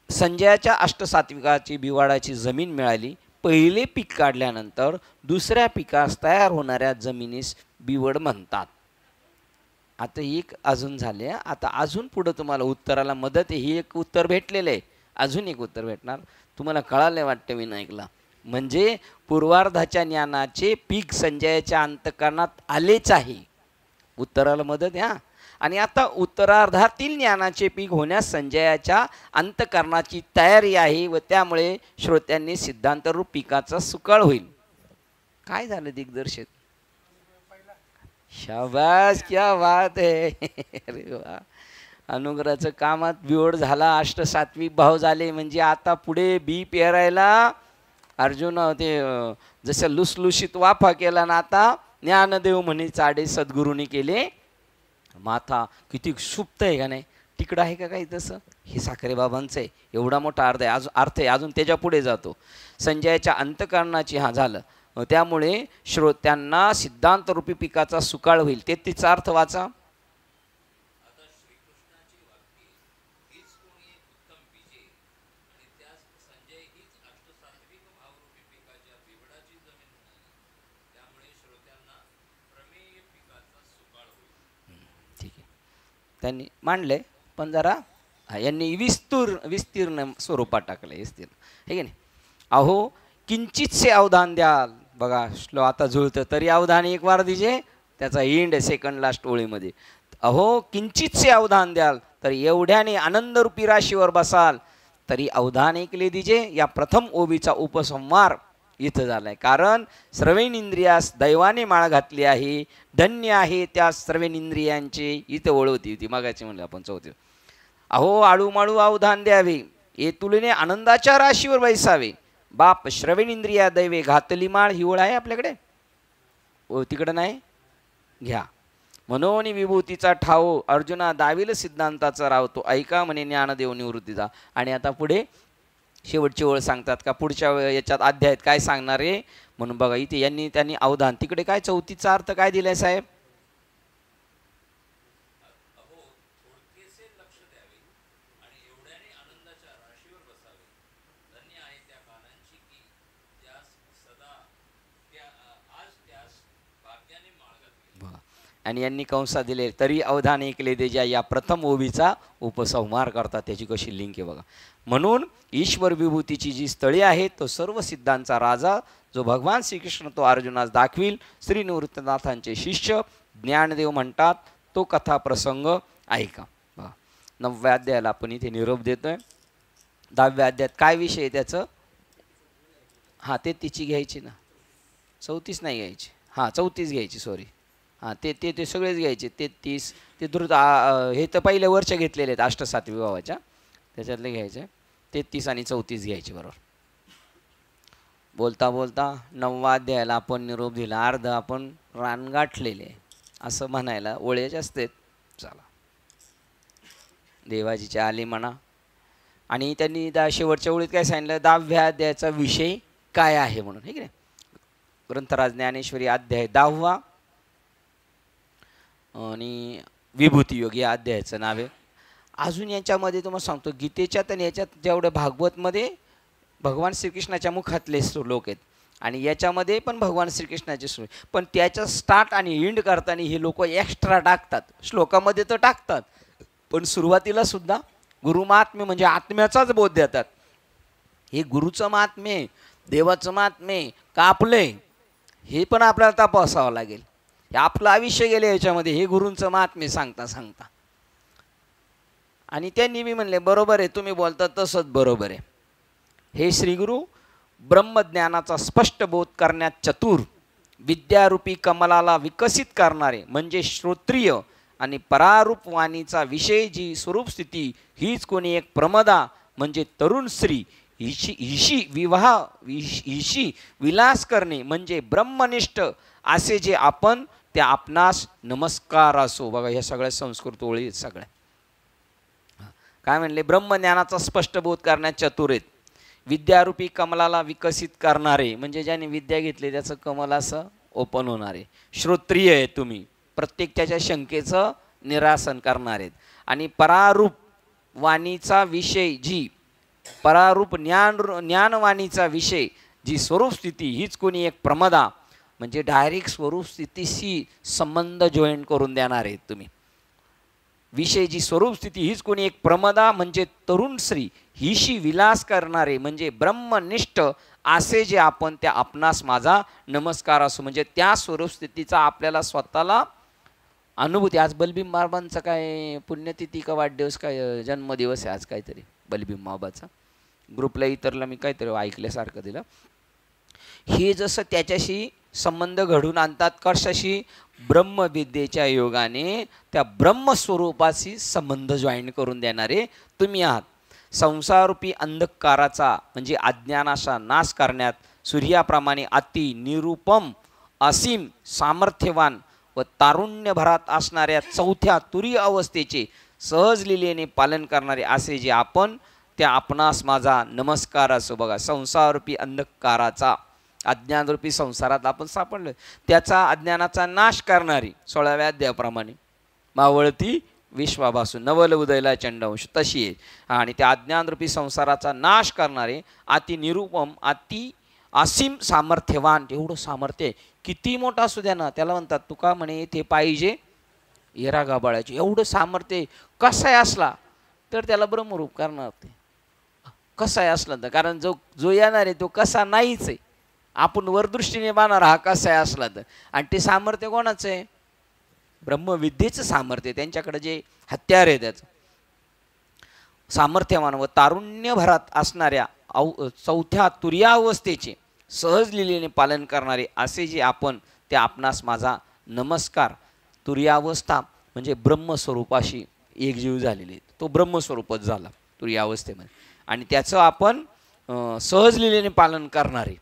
संजयाच्या अष्टसात्विकाची बिवाडाची जमीन मिळाली. पहिले पीक काढल्यानंतर दुसऱ्या पिकास तयार होणाऱ्या जमिनीस बिवड म्हणतात. आता एक अजून झाले. आता अजून पुढं तुम्हाला उत्तराला मदत आहे. ही एक उत्तर भेटलेलं आहे, अजून एक उत्तर भेटणार. तुम्हाला कळालं वाटतं विनायकला. म्हणजे पूर्वार्धाच्या ज्ञानाचे पीक संजयाच्या अंतःकरणात आलेच आहे. उत्तराला मदत आहे. आणि आता उत्तरार्धातील ज्ञानाचे पीक होण्यास संजयाच्या अंतःकरणाची तयारी आहे व त्यामुळे श्रोत्यांनी सिद्धांतरूप पिकाचा सुकाळ होईल. काय झालं दिग्दर्शक? शाबास, क्या बात है. अरे वा. अनुग्रहाचं कामात बिवड झाला, अष्टसात्विक भाव झाले. म्हणजे आता पुढे बी पेरायला अर्जुन ते जसं लुसलुशीत वाफा केला ना, आता ज्ञानदेव म्हणे चाडे सद्गुरूंनी केले माथा. किती सुप्त आहे का नाही? तिकडं आहे का काही तसं? हे साखरे बाबांचं आहे. एवढा मोठा अर्थ आहे. अर्थ आहे अजून त्याच्या पुढे जातो. संजयाच्या अंतःकरणाची झालं, त्यामुळे श्रोत्यांना सिद्धांतरूपी पिकाचा सुकाळ होईल. ते तिचा अर्थ वाचा. त्यांनी मांडले, पण जरा यांनी विस्तीर्ण स्वरूपात टाकलं. विस्तीर्ण हे की नाही. अहो किंचितसे अवधान द्याल. बघा आता जुळतं तरी अवधान एक वार दिजे. त्याचा एंड सेकंड लास्ट ओळीमध्ये. अहो किंचितसे अवधान द्याल तर एवढ्याने आनंदरूपी राशीवर बसाल तरी अवधान ऐकले दिजे. या प्रथम ओबीचा उपसंहार इथं झालाय. कारण श्रवणेंद्रियास दैवाने माळ घातली आहे. धन्य आहे त्या श्रवणेंद्रियांचे. इथं ओळवती होती मागाची म्हणलं आपण चौथी. अहो आळूमाळू अवधान द्यावे, ए तुलने आनंदाच्या राशीवर बैसावे. बाप श्रवणेंद्रिया दैवे घातली माळ. ही ओळ आहे आपल्याकडे, तिकडं नाही. घ्या. मनोनी विभूतीचा ठाव अर्जुना दाविल सिद्धांताचा रावतो. ऐका म्हणे ज्ञानदेव निवृत्तीचा. आणि आता पुढे शेवटची ओळ सांगतात का पुढच्या याच्यात अध्यायात काय सांगणार आहे म्हणून बघा. इथे त्यांनी अवधान. तिकडे काय चौथीचा अर्थ काय दिलाय साहेब? आणि यांनी कंसा दिले तरी अवधान ऐकले दे ज्या. या प्रथम ओबीचा उपसंहार करतात. त्याची कशी लिंक आहे बघा. म्हणून ईश्वर विभूतीची जी स्थळे आहेत तो सर्व सिद्धांचा राजा जो भगवान श्रीकृष्ण तो अर्जुनास दाखविल. श्री निवृत्तनाथांचे शिष्य ज्ञानदेव म्हणतात तो कथा प्रसंग ऐका. बघा 9व्या अध्यायाला आपण इथे निरोप देतोय. 10व्या अध्यायात काय विषय आहे त्याचं? हां ते तिची घ्यायची ना, 34 नाही घ्यायची. हां 34 घ्यायची, सॉरी. हां ते सगळेच घ्यायचे. 33 ते द्रुत हे तर पहिल्या वरच्या घेतलेले आहेत अष्टसात्विक भावाच्या, त्याच्यातले घ्यायचे. 33 आणि 34 घ्यायचे बरोबर. बोलता बोलता 9व्या अध्यायाला आपण निरोप दिला. अर्ध आपण रान गाठलेले असं म्हणायला ओळ्याचे असते. चला देवाजीचे आले म्हणा. आणि त्यांनी शेवटच्या ओळीत काय सांगितलं? 10व्या अध्यायाचा विषय काय आहे म्हणून, हे की नाही. ग्रंथराज ज्ञानेश्वरी अध्याय 10वा आणि विभूती योग या अध्यायाचं नाव आहे. अजून याच्यामध्ये तुम्हाला सांगतो गीतेच्यात आणि याच्यात जेवढे भागवतमध्ये भगवान श्रीकृष्णाच्या मुखातले श्लोक आहेत आणि याच्यामध्ये पण भगवान श्रीकृष्णाचे श्लोक, पण त्याच्या स्टार्ट आणि एंड करताना हे लोक एक्स्ट्रा टाकतात. श्लोकामध्ये तर टाकतात पण सुरुवातीला सुद्धा गुरुमात्म्य म्हणजे आत्म्याचाच बोध देतात. हे गुरुचं महात्म्य, देवाचं महात्म्य का आपले, हे पण आपल्याला तपासावं लागेल. हे आपलं आयुष्य गेले याच्यामध्ये हे गुरूंचं महात्म्य सांगता सांगता. आणि त्यांनी मी म्हणले बरोबर आहे, तुम्ही बोलता तसंच बरोबर आहे. हे श्रीगुरु ब्रह्मज्ञानाचा स्पष्ट बोध करण्यात चतुर, विद्यारूपी कमलाला विकसित करणारे म्हणजे श्रोत्रिय आणि परारूप वाणीचा विषय जी स्वरूप स्थिती हीच कोणी एक प्रमदा म्हणजे तरुण स्त्री हिशी विलास करणे म्हणजे ब्रह्मनिष्ठ असे जे आपण त्या आपणास नमस्कार असो. बघा ह्या सगळ्या संस्कृत ओळी सगळ्या काय म्हणले? ब्रह्मज्ञानाचा स्पष्ट बोध करण्यात चतुर आहेत. विद्यारूपी कमलाला विकसित करणारे, म्हणजे ज्याने विद्या घेतली त्याचं कमल असं ओपन होणार आहे. श्रोत्रिय आहे तुम्ही, प्रत्येक त्याच्या शंकेचं निरासन करणार आहेत. आणि परारूप वाणीचा विषय जी परारूप ज्ञानवाणीचा विषय जी स्वरूप स्थिती हीच कोणी एक प्रमदा, म्हणजे डायरेक्ट स्वरूप स्थितीशी संबंध जॉईन करून देणार आहेत तुम्ही. विषय जी स्वरूप स्थिती हीच कोणी एक प्रमदा, म्हणजे तरुण श्री हिशी विलास करणारे, म्हणजे ब्रह्मनिष्ठ असे जे आपण त्या आपणास माझा नमस्कार असो. म्हणजे त्या स्वरूप स्थितीचा आपल्याला स्वतःला अनुभूती. आज बलभीम बाबांचा काय पुण्यतिथी का वाढदिवस काय जन्मदिवस आहे आज काहीतरी बलभीम बाबाचा. ग्रुपला इतरला मी काहीतरी ऐकल्यासारखं दिलं. हे जसं त्याच्याशी संबंध घडून आणतात कशाशी, ब्रह्मविद्येच्या योगाने त्या ब्रह्मस्वरूपाशी संबंध जॉईन करून देणारे तुम्ही आहात. संसारूपी अंधकाराचा म्हणजे अज्ञानाचा नाश करण्यात सूर्याप्रमाणे अति निरुपम असीम सामर्थ्यवान व तारुण्यभरात असणाऱ्या चौथ्या तुरीय अवस्थेचे सहज लीलेने पालन करणारे असे जे आपण त्या आपणास माझा नमस्कार असो. बघा, संसारूपी अंधकाराचा, अज्ञानरूपी संसारात आपण सापडलो, त्याचा अज्ञानाचा नाश करणारी 16व्या अध्यायाप्रमाणे मावळती विश्वाभासू नवल उदयला चंडवंश तशी आहे. आणि त्या अज्ञानरूपी संसाराचा नाश करणारे अति निरुपम अति असीम सामर्थ्यवान, एवढं सामर्थ्य किती मोठा असू द्या ना, त्याला म्हणतात तुका म्हणे ते पाहिजे येरा गाबाळाचे. एवढं सामर्थ्य कसाही असला तर त्याला ब्रह्मरूप करणार ते. कसाही असला तर, कारण जो येणार आहे तो कसा नाहीच आहे, आपण वरदृष्टीने पाहणार हा कसाही असला तर. आणि ते सामर्थ्य कोणाचं आहे? ब्रह्मविद्येचं सामर्थ्य. त्यांच्याकडे जे हत्यार आहे त्याचं सामर्थ्यवान व तारुण्यभरात असणाऱ्या चौथ्या तुर्यावस्थेचे सहज लीलेने पालन करणारे असे जे आपण त्या आपणास माझा नमस्कार. तुर्यावस्था म्हणजे ब्रह्मस्वरूपाशी एकजीव झालेले, तो ब्रह्मस्वरूपच झाला तुर्यावस्थेमध्ये. आणि त्याचं आपण सहज लीलेने पालन करणारे,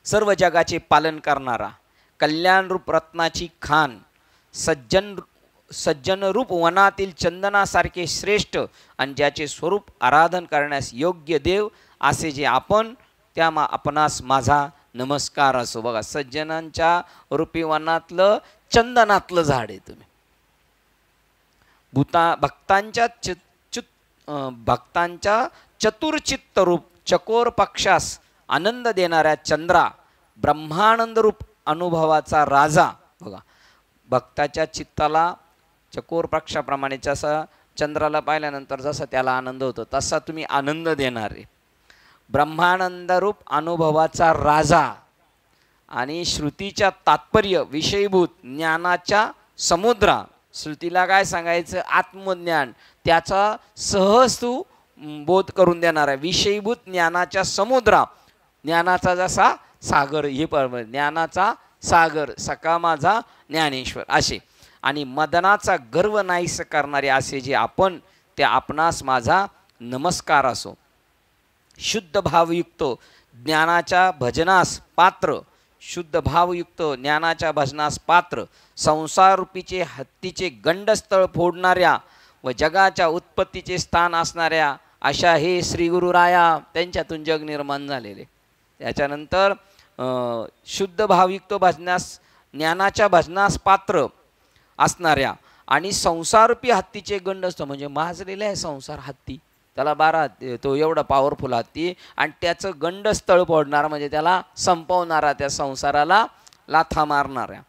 सर्व जगाचे पालन करणारा, कल्याणरूप रत्नाची खान, सज्जनरूप वनातील चंदनासारखे श्रेष्ठ आणि ज्याचे स्वरूप आराधन करण्यास योग्य देव असे जे आपण त्या आपणास माझा नमस्कार असो. बघा, सज्जनांच्या रूपी वनातलं चंदनातलं झाड आहे तुम्ही. भक्तांच्या चतुर्चित्त रूप चकोर पक्षास आनंद देणाऱ्या चंद्रा, ब्रह्मानंद रूप अनुभवाचा राजा. बघा, भक्ताच्या चित्ताला चकोर पक्षाप्रमाणे जसा चंद्राला पाहिल्यानंतर जसा त्याला आनंद होतो तसा तुम्ही आनंद देणारे ब्रह्मानंद रूप अनुभवाचा राजा. आणि श्रुतीच्या तात्पर्य विषयभूत ज्ञानाच्या समुद्रा. श्रुतीला काय सांगायचं? आत्मज्ञान, त्याचा सहज तू बोध करून देणार आहे. विषयभूत ज्ञानाच्या समुद्रा, ज्ञानाचा जसा सागर, हे पण ज्ञानाचा सागर सका माझा ज्ञानेश्वर असे. आणि मदनाचा गर्व नाहीस करणारे असे जे आपण त्या आपणास माझा नमस्कार असो. शुद्ध भावयुक्त ज्ञानाच्या भजनास पात्र, शुद्ध भावयुक्त ज्ञानाच्या भजनास पात्र, संसारूपीचे हत्तीचे गंडस्थळ फोडणाऱ्या व जगाच्या उत्पत्तीचे स्थान असणाऱ्या अशा हे श्री गुरुराया, त्यांच्यातून जग निर्माण झालेले. त्याच्यानंतर शुद्ध भावयुक्त भजनास, ज्ञानाच्या भजनास पात्र असणाऱ्या आणि संसारूपी हत्तीचे गंडस्थ, म्हणजे माजलेला आहे संसार हत्ती, त्याला 12 तो एवढा पॉवरफुल हत्ती, आणि त्याचं गंडस्थळ फोडणारा म्हणजे त्याला संपवणारा, त्या संसाराला लाथा मारणाऱ्या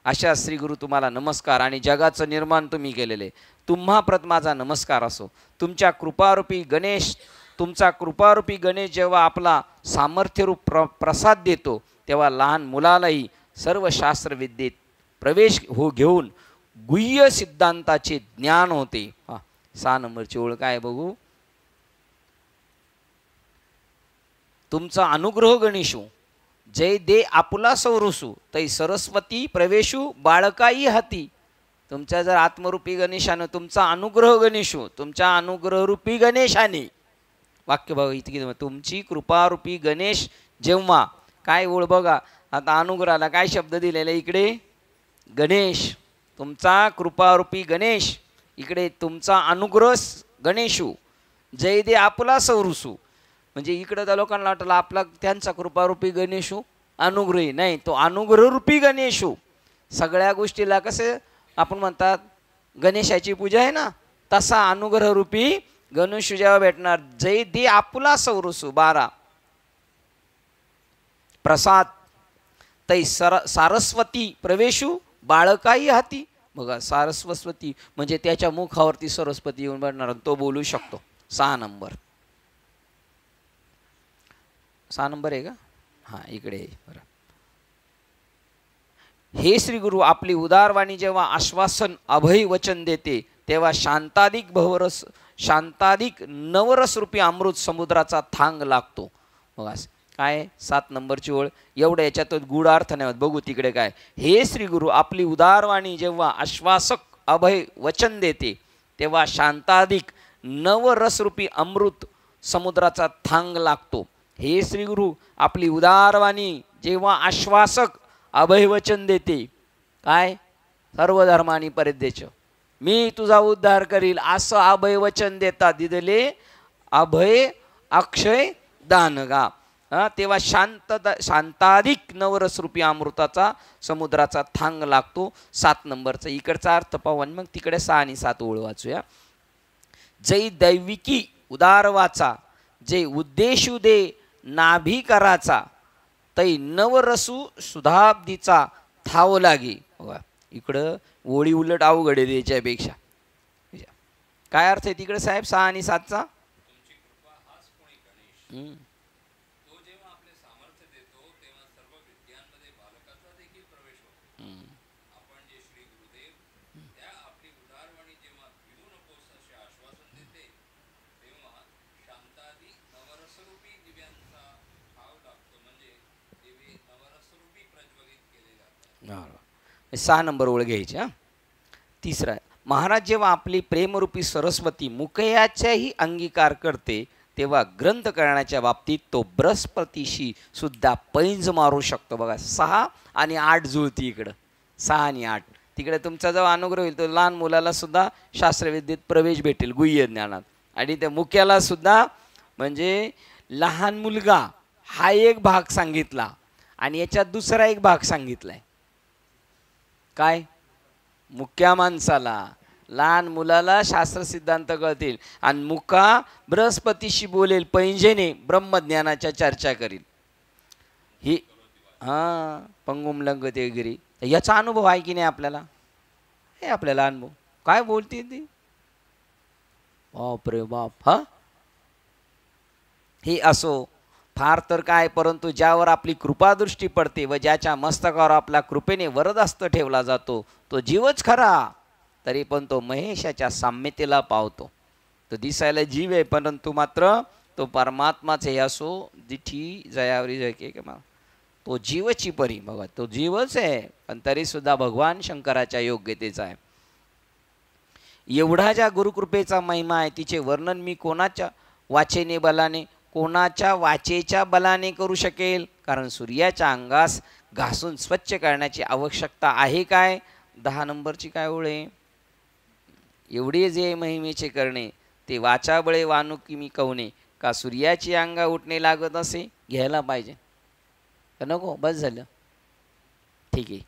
अशा श्री गुरु तुम्हाला नमस्कार. आणि जगाचं निर्माण तुम्ही केलेले, तुम्हा प्रत माझा नमस्कार असो. तुमच्या कृपारूपी गणेश, तुमचा कृपारूपी गणेश जेव्हा आपला सामर्थ्यरूप प्रसाद देतो तेव्हा लहान मुलालाही सर्व शास्त्रविद्येत प्रवेश घेऊन गुह्य सिद्धांताचे ज्ञान होते. 6 नंबरची ओळ काय बघू? तुमचा अनुग्रह गणेशू जय दे आपुला सौरसू तै सरस्वती प्रवेशू बाळकाई हाती. तुमच्या जर आत्मरूपी गणेशानं, तुमचा अनुग्रह गणेशू, तुमच्या अनुग्रहरूपी गणेशाने, वाक्य बघा इतकी, तुमची कृपारूपी गणेश जेव्हा, काय ओळ बघा आता, अनुग्रहाला काय शब्द दिलेला इकडे? गणेश. तुमचा कृपारूपी गणेश, इकडे तुमचा अनुग्रह गणेशू जय दे आपुला सौरसू. म्हणजे इकडं त्या लोकांना वाटलं आपला त्यांचा कृपारूपी गणेशू अनुग्रही नाही, तो अनुग्रहरूपी गणेशू. सगळ्या गोष्टीला कसे आपण म्हणतात गणेशाची पूजा आहे ना, तसा अनुग्रहरूपी गणेशू जेव्हा भेटणार, जय दे आपुला सौरसू 12 प्रसाद तै सारस्वती प्रवेशू बाळकाई हाती. बघा सारस्वती म्हणजे त्याच्या मुखावरती सरस्वती येऊन बसणार, तो बोलू शकतो. 6 नंबर आहे का? हां इकडे बरं. हे श्री गुरु आपली उदारवाणी जेव्हा आश्वासन अभय वचन देते, तेव्हा शांताधिक नवरस रूपी अमृत समुद्राचा थांग लागतो. बघा काय 7 नंबरची ओळ. एवढ्या याच्यात गूढ अर्थ नाही. बघू तिकडे काय. हे श्री गुरु आपली उदारवाणी जेव्हा आश्वासक अभय वचन देते, तेव्हा शांताधिक नवरसरूपी अमृत समुद्राचा थांग लागतो. हे श्री गुरु आपली उदारवाणी जेव्हा आश्वासक अभयवचन देते, काय सर्व धर्मानी परिदेश मी तुझा उद्धार करील असं अभयवचन देतात. दिलेले अभय अक्षय दानगा. तेव्हा शांताधिक नवरसरूपी अमृताचा समुद्राचा थांग लागतो. 7 नंबरचा इकडचा अर्थ पाहू आणि मग तिकडे 6 आणि 7 ओळ वाचूया. जै दैविकी उदारवाचा, जे उद्देशू दे नाभी कराचा, तै नवरसू सुधाब्दीचा थाव लागे. बघा इकडं ओळी उलट अवघड आहे त्याच्यापेक्षा. काय अर्थ आहे तिकडे साहेब 6 आणि 7चा? बरोबर. 6 नंबर ओळ घ्यायची. हां तिसरा महाराज जेव्हा आपली प्रेमरूपी सरस्वती मुकयाचाही अंगीकार करते, तेव्हा ग्रंथ करण्याच्या बाबतीत तो बृहस्पतीशी सुद्धा पैंज मारू शकतो. बघा 6 आणि 8 जुळती इकडं. 6 आणि 8 तिकडे तुमचा जेव्हा अनुग्रह होईल तो लहान मुलाला सुद्धा शास्त्रविद्येत प्रवेश भेटेल गुह्य ज्ञानात. आणि त्या मुक्याला सुद्धा म्हणजे लहान मुलगा हा एक भाग सांगितला आणि याच्यात दुसरा एक भाग सांगितलाय. काय मुक्या माणसाला लहान मुलाला शास्त्र सिद्धांत कळतील आणि मुका बृहस्पतीशी बोलेल, पैंजेने ब्रह्मज्ञानाच्या चर्चा करील. ही पंगुम लंगते गिरी. याचा अनुभव आहे की नाही आपल्याला? हे आपल्याला अनुभव काय बोलते ती. बाप रे बाप. हे असो फार तर काय, परंतु ज्यावर आपली कृपादृष्टी पडते व ज्याच्या मस्तकावर आपल्या कृपेने वरदहस्त ठेवला जातो, तो जीवच खरा, तरी पण तो महेशाच्या साम्यतेला पावतो. तो दिसायला जीव आहे परंतु मात्र तो परमात्माच हे असो दिठी जयावरी जय के तो जीवची परी. बघा तो जीवच आहे पण तरी सुद्धा भगवान शंकराच्या योग्यतेचा आहे. एवढा ज्या गुरुकृपेचा महिमा आहे, तिचे वर्णन मी कोणाच्या वाचेने बलाने, कोणाच्या वाचेच्या बलाने करू शकेल? कारण सूर्याच्या अंगास घासून स्वच्छ करण्याची आवश्यकता आहे काय? 10 नंबरची काय ओळे. एवढे जे महिमेचे करणे ते वाचाबळे वानुकी मी कवणे, का सूर्याची अंगा उठणे लागत असे घ्यायला पाहिजे का नको? बस झालं ठीक आहे.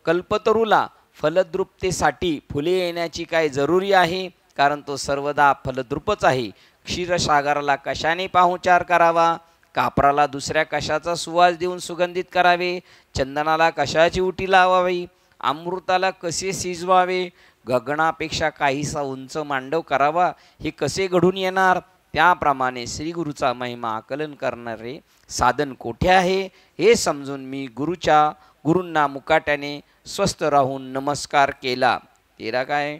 कल्पतरूला फलद्रुपतेसाठी फुले येण्याची काय जरुरी आहे? कारण तो सर्वदा फलद्रुपच आहे. क्षीरसागराला कशाने पाहुचार करावा? कापराला दुसऱ्या कशाचा सुवास देऊन सुगंधित करावे? चंदनाला कशाची उटी लावावी? अमृताला कसे शिजवावे? गगनापेक्षा काहीसा उंच मांडव करावा? हे कसे घडून येणार? त्याप्रमाणे श्रीगुरूचा महिमा आकलन करणारे साधन कोठे आहे हे समजून मी गुरूंना मुकाट्याने स्वस्थ राहून नमस्कार केला. तेरा काय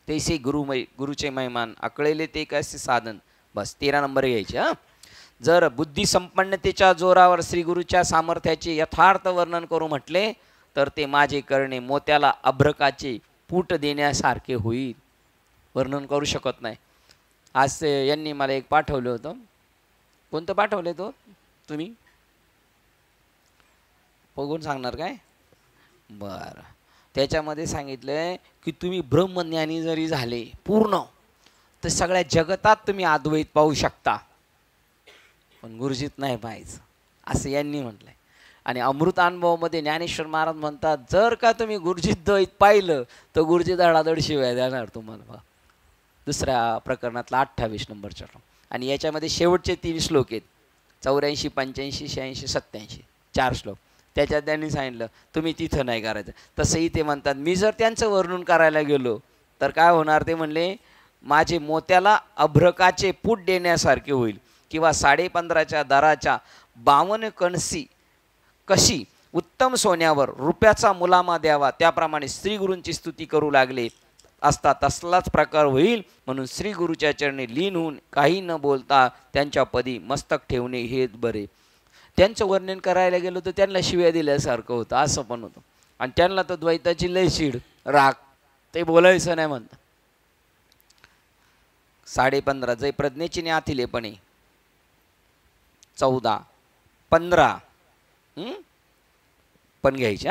तैसे गुरुचे महिमान आकळेले ते कसे साधन. बस 13 नंबर घ्यायचे. जर बुद्धिसंपन्नतेच्या जोरावर श्रीगुरूच्या सामर्थ्याचे यथार्थ वर्णन करू म्हटले तर ते माझे करणे मोत्याला अभ्रकाचे पूट देण्यासारखे होईल. वर्णन करू शकत नाही. आज यांनी मला एक पाठवलं होतं. कोणतं पाठवलं तो तुम्ही बघून सांगणार काय? बरं त्याच्यामध्ये सांगितलं की तुम्ही ब्रह्मज्ञानी जरी झाले पूर्ण तर सगळ्या जगतात तुम्ही अद्वैत पाहू शकता, पण गुरुजीत नाही पाहायचं, असं यांनी म्हटलंय. आणि अमृतानुभवामध्ये ज्ञानेश्वर महाराज म्हणतात, जर का तुम्ही गुरुजीत द्वैत पाहिलं तर गुरुजी धडाधड शिवाय देणार तुम्हाला. बघा दुसऱ्या प्रकरणातला 28 नंबरचा. आणि याच्यामध्ये शेवटचे 3 श्लोक आहेत, 84, 85, 86, 87, 4 श्लोक. त्याच्यात त्यांनी सांगितलं तुम्ही तिथं नाही करायचं. तसंही ते म्हणतात, मी जर त्यांचं वर्णन करायला गेलो तर काय होणार, ते म्हणले माझे मोत्याला अभ्रकाचे पूट देण्यासारखे होईल, किंवा 15.5च्या दराच्या 52 कशी उत्तम सोन्यावर रुपयाचा मुलामा द्यावा, त्याप्रमाणे श्री गुरूंची स्तुती करू लागले असता तसलाच प्रकार होईल. म्हणून श्री गुरुच्या चरणी लीन होऊन काही न बोलता त्यांच्या पदी मस्तक ठेवणे हे बरे. त्यांचं वर्णन करायला गेलो तर त्यांना शिव्या दिल्यासारखं होतं, असं पण होतं. आणि त्यांना तर द्वैताची लय चीड राग, ते बोलायचं नाही म्हणतात. 15.5 जै प्रज्ञेची आथिलेपणे 14, 15 पण घ्यायचे.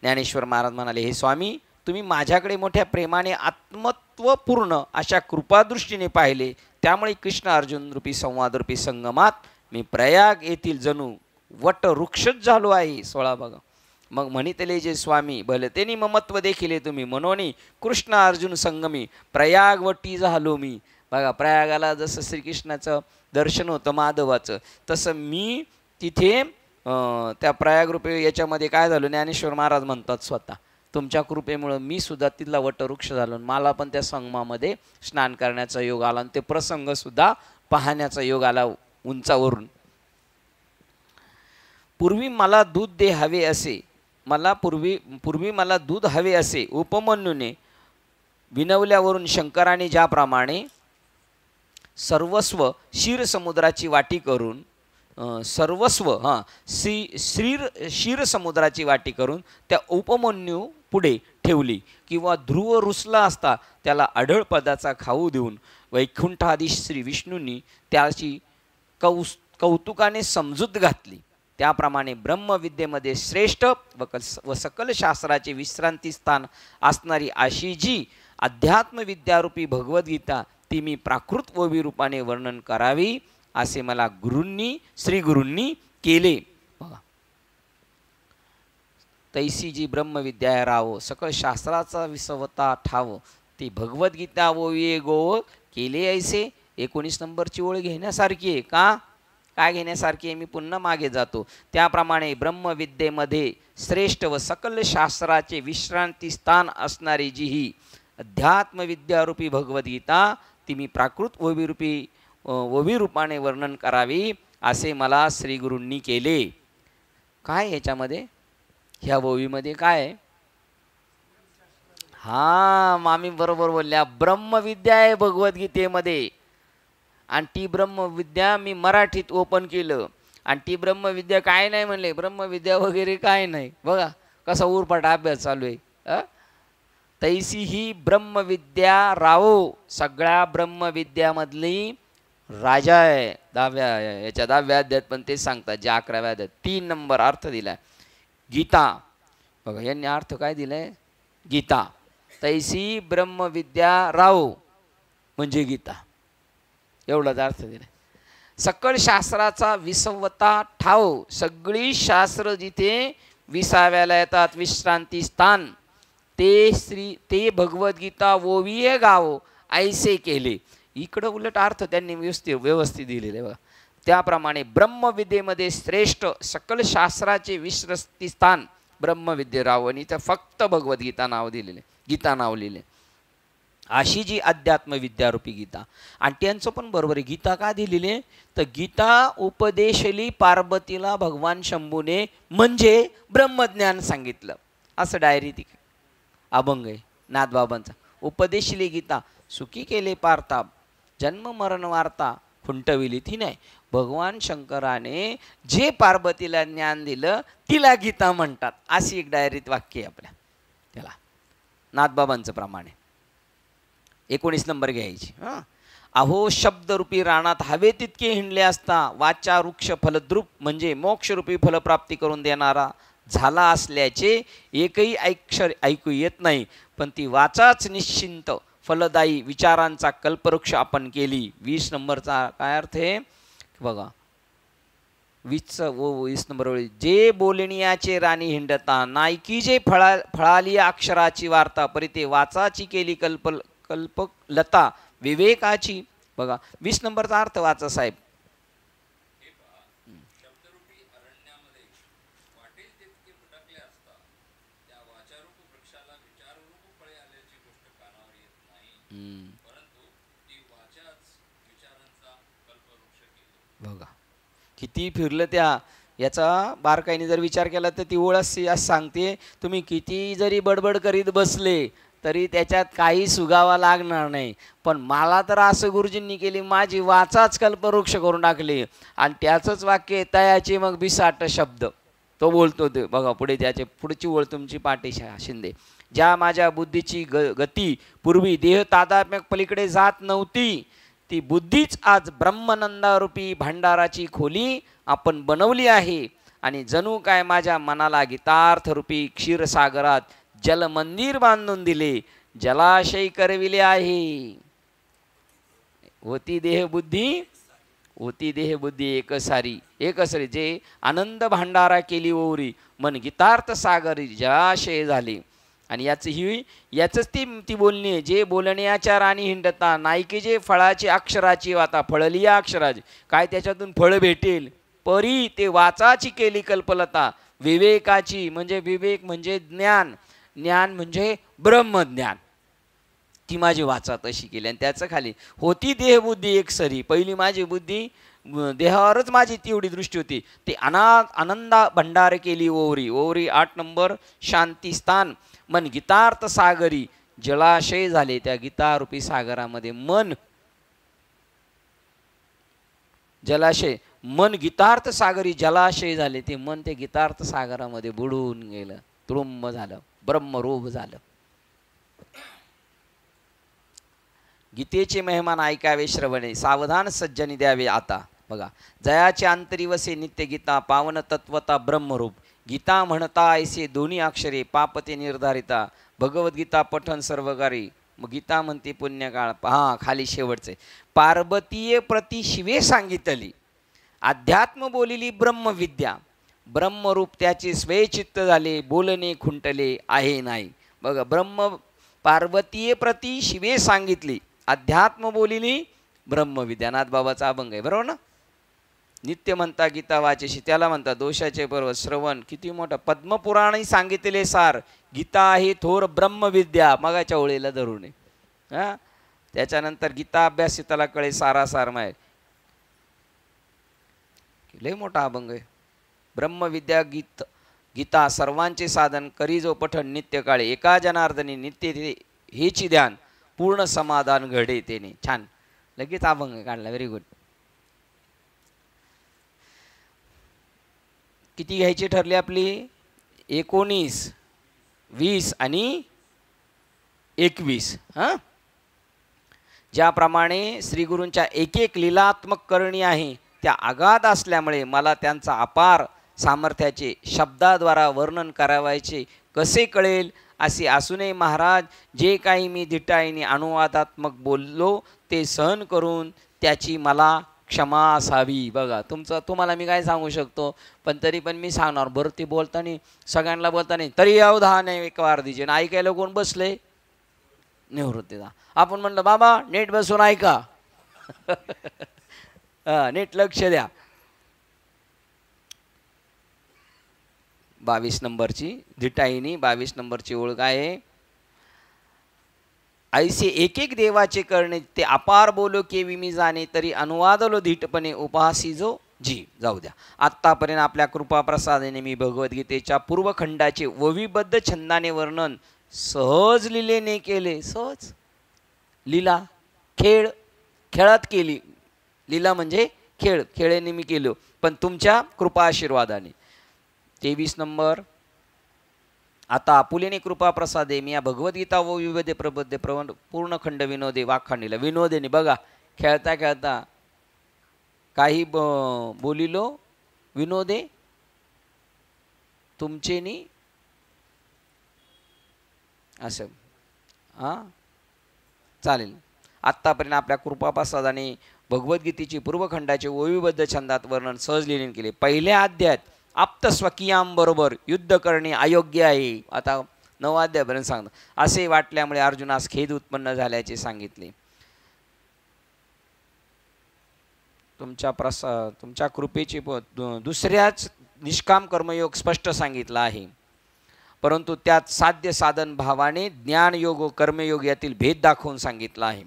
ज्ञानेश्वर महाराज म्हणाले, हे स्वामी, तुम्ही माझ्याकडे मोठ्या प्रेमाने आत्मत्वपूर्ण अशा कृपादृष्टीने पाहिले, त्यामुळे कृष्ण अर्जुन रूपी संवाद रूपी संगमात मी प्रयाग येथील जणू वट वृक्षच झालो आहे. 16 बघा. मग म्हणितले जे स्वामी, भले तेनी ममत्व देखील तुम्ही, म्हणून कृष्ण अर्जुन संगमी प्रयाग वटी झालो मी. बघा प्रयागाला जसं श्रीकृष्णाचं दर्शन होतं माधवाचं, तसं मी तिथे त्या प्रयाग रूपे याच्यामध्ये काय झालं, ज्ञानेश्वर महाराज म्हणतात स्वतः, तुमच्या कृपेमुळं मी सुद्धा तिथला वटवृक्ष झालो, मला पण त्या संगमामध्ये स्नान करण्याचा योग आला आणि ते प्रसंगसुद्धा पाहण्याचा योग आला उंचावरून. पूर्वी मला दूध दे हवे असे, पूर्वी मला दूध हवे असे उपमन्यूने विनवल्यावरून शंकराने ज्याप्रमाणे सर्वस्व क्षीरसमुद्राची वाटी करून क्षीरसमुद्राची वाटी करून त्या उपमन्यू पुढे ठेवली, किंवा ध्रुव रुसला असता त्याला आढळ पदाचा खाऊ देऊन वैकुंठादी श्री विष्णूंनी त्याची कौतुकाने समजूत घातली. त्याप्रमाणे ब्रह्मविद्येमध्ये श्रेष्ठ व सकल शास्त्राचे विश्रांती स्थान असणारी अशी जी अध्यात्मविद्यारूपी भगवद्गीता ती मी प्राकृत व विरूपाने वर्णन करावी असे मला श्री गुरूंनी केले. बघा तैसी जी ब्रह्मविद्या राहो सकळ शास्त्राचा विसवता ठाव, ती भगवद्गीता वो ये गो केले ऐसे. 19 नंबरची ओळ घेण्यासारखी आहे का? काय घेण्यासारखी आहे? मी पुन्हा मागे जातो. त्याप्रमाणे ब्रह्मविद्येमध्ये श्रेष्ठ व सकल शास्त्राचे विश्रांती स्थान असणारी जी ही अध्यात्मविद्यारूपी भगवद्गीता ती मी प्राकृत वविरूपाने वर्णन करावी असे मला श्री गुरूंनी केले. काय याच्यामध्ये ह्या ओवीमध्ये काय आहे? हा मामी बरोबर बोलल्या, ब्रह्मविद्या आहे भगवद्गीतेमध्ये. आणि ती ब्रह्मविद्या मी मराठीत ओपन केलं, आणि ती ब्रह्मविद्या काय नाही म्हणले, ब्रह्मविद्या वगैरे काय नाही. बघा कसा उरपाट अभ्यास चालू आहे. तैसी ही ब्रह्मविद्या राहो, सगळ्या ब्रह्मविद्यामधली राजा आहे. 10व्या अध्यायात पण ते सांगतात, जे 11व्या अध्यायात 3 नंबर अर्थ दिलाय गीता. बघा यांनी अर्थ काय दिलाय, गीता. तैसी ब्रह्मविद्या राहो म्हणजे गीता, एवढाच अर्थ दिलाय. सकळ शास्त्राचा विसवता ठाव, सगळी शास्त्र जिथे विसाव्याला येतात विश्रांती स्थान, ते भगवद्गीता ओविये गावो ऐसे केले. इकडं उलट अर्थ त्यांनी व्यवस्थित दिलेले बघा. त्याप्रमाणे ब्रह्मविद्येमध्ये श्रेष्ठ सकल शास्त्राचे विश्रांती स्थान ब्रह्मविद्ये राव, आणि इथं फक्त भगवद्गीता नाव दिलेले, गीता नाव लिहिले. अशी जी अध्यात्मविद्यारूपी गीता. आणि त्यांचं पण बरोबर आहे. गीता का दिलेली तर गीता उपदेशली पार्वतीला भगवान शंभूने, म्हणजे ब्रह्मज्ञान सांगितलं. असं डायरी ती अभंग आहे नाथबाबांचा. उपदेशली गीता सुखी केले पारताप, जन्म मरण वार्ता खुंटविली ती नाही. भगवान शंकराने जे पार्वतीला ज्ञान दिलं तिला गीता म्हणतात. अशी एक डायरीत वाक्य आहे आपल्या त्याला नाथबाबांचं प्रमाणे. 19 नंबर घ्यायची. अहो शब्दरूपी रानात हवे तितके हिंडले असता वाचा वृक्ष फलद्रूप म्हणजे मोक्षरूपी फलप्राप्ती करून देणारा झाला असल्याचे एकही अक्षर ऐकू येत नाही, पण ती वाचाच निश्चिंत फलदायी विचारांचा कल्पवृक्ष आपण केली. 20 नंबरचा काय अर्थ आहे बघा. 20 नंबर वेळी जे बोलणियाचे राणी हिंडता नायकी जे फळाली अक्षराची वार्ता परिते वाचाची केली कल्पलता विवेकाची. बघा 20 नंबरचा अर्थ वाचा साहेब. बघा किती फिरलं त्या याचा बारकाईने जर विचार केला तर ती ओळ असं सांगते तुम्ही किती जरी बडबड करीत बसले तरी त्याच्यात काही सुगावा लागणार नाही. पण मला तर असं गुरुजींनी केली माझी वाचाच कल्पवृक्ष करून टाकली. आणि त्याचंच वाक्य तयाचे मग 28 शब्द तो बोलतो ते बघा पुढे. त्याचे पुढची ओळ तुमची पाठीशा शिंदे. ज्या माझ्या बुद्धीची गती पूर्वी देह तादात्म्य पलीकडे जात नव्हती ती बुद्धीच आज ब्रह्मनंदारूपी भांडाराची खोली आपण बनवली आहे. आणि जणू काय माझ्या मनाला गीतार्थरूपी क्षीरसागरात जलमंदिर बांधून दिले जलाशय करविले आहे. होती देहबुद्धी एकसारी जे आनंद भांडारा केली ओरी मन गीतार्थ सागरी जलाशय झाले. आणि याचंच ती बोलणी आहे. जे बोलण्याच्या राणी हिंडता नायकी जे फळाची अक्षराची वाता फळलिया अक्षराची काय त्याच्यातून फळ भेटेल परी ते वाचाची केली कल्पलता विवेकाची. म्हणजे विवेक म्हणजे ज्ञान म्हणजे ब्रह्मज्ञान ती माझी वाचा तशी केली. आणि त्याचं खाली होती देहबुद्धी एकसरी. पहिली माझी बुद्धी देहावरच माझी तेवढी दृष्टी होती. ती आनंदा भंडार केली ओवरी 8 नंबर शांतीस्थान मन गीतार्थ सागरी जलाशय झाले. त्या गीतारूपी सागरामध्ये मन गीतार्थ सागरी जलाशय झाले. ते मन ते गीतार्थ सागरामध्ये बुडून गेलं तुरुंब झालं ब्रह्मरूप झालं. गीतेचे मेहमान ऐकावे श्रवणे सावधान सज्जनी द्यावे आता. बघा जयाचे अंतरी वसे नित्य गीता पावन तत्वता ब्रह्मरूप गीता म्हणता ऐसे दोन्ही अक्षरे पापते निर्धारिता भगवद्गीता पठन सर्वकारी. मग गीता म्हणते पुण्यकाळ. हा खाली शेवटचे पार्वतीये प्रति शिवे सांगितली अध्यात्म बोलिली ब्रह्मविद्या ब्रह्मरूप त्याचे स्वयचित्त झाले बोलणे खुंटले आहे नाही. बघा पार्वतीये प्रति शिवे सांगितली अध्यात्म बोलिली ब्रह्मविद्या. नाथबाबाचा अभंग आहे बरोबर ना. नित्य म्हणता गीता वाचेशी त्याला म्हणता दोषाचे पर्व श्रवण. किती मोठं पद्मपुराणही सांगितले सार गीता आहे थोर ब्रह्मविद्या मगाच्या ओळीला धरू नये. त्याच्यानंतर गीता अभ्यास त्याला कळे सारासार माय लय मोठा अभंग आहे. ब्रह्मविद्या गीता सर्वांचे साधन करी जो पठण नित्य काळे एका जनार्दनी नित्य हेची ध्यान पूर्ण समाधान घडे तेने. छान लगेच अभंग काढला व्हेरी गुड. किती घ्यायची ठरली आपली 19 20 आणि 21. ज्याप्रमाणे श्रीगुरूंच्या एक एक लीलात्मक करणी आहे त्या अगाध असल्यामुळे मला त्यांचा अपार सामर्थ्याचे शब्दाद्वारा वर्णन करावायचे कसे कळेल असे असूनही महाराज जे काही मी धिटाईने अनुवादात्मक बोललो ते सहन करून त्याची मला क्षमा असावी. बघा तुम्हाला मी काय सांगू शकतो पण तरी पण मी सांगणार. बरं ते बोलताना सगळ्यांना बोलताना तरी अवधान आहे एक वार दिजे ना ऐकायला कोण बसले निवृत्तीचा. आपण म्हणलं बाबा नेट बसून ऐका नेट लक्ष द्या. 22 नंबरची धिटाईनी 22 नंबरची ओळख आहे. ऐसे एक एक देवाचे करणे ते अपार बोलो केवी मी जाणे तरी अनुवादलो धीटपणे उपहासी जो जी. जाऊ द्या. आत्तापर्यंत आपल्या कृपाप्रसादाने मी भगवद्गीतेच्या पूर्वखंडाचे वविबद्ध छंदाने वर्णन सहज लीलेने केले. सहज लीला खेळात केली. लीला म्हणजे खेळेने मी केलो पण तुमच्या कृपा आशीर्वादाने. 23 नंबर आता आपुलेने कृपा प्रसादे मी या भगवद्गीता व विविध प्रबोधे पूर्ण खंड विनोदे वाखाणीला विनोदेने. बघा खेळता खेळता काही बोलिलो विनोदे तुमचेनी असं चालेल. आत्तापर्यंत आपल्या कृपाप्रसादाने भगवद्गीतेची पूर्वखंडाचे ओवीबद्ध छंदात वर्णन सहज लिहिणे केले. पहिल्या अध्यायात आप्तस्वकीयांबरोबर युद्ध करणे अयोग्य आहे. आता 9 अध्यायापर्यंत सांगतो. असे वाटल्यामुळे अर्जुनास खेद उत्पन्न झाल्याचे सांगितले. तुमच्या कृपेची दुसऱ्याच निष्काम कर्मयोग स्पष्ट सांगितला आहे, परंतु त्यात साध्य साधन भावाने ज्ञानयोग व कर्मयोग यातील भेद दाखवून सांगितला आहे.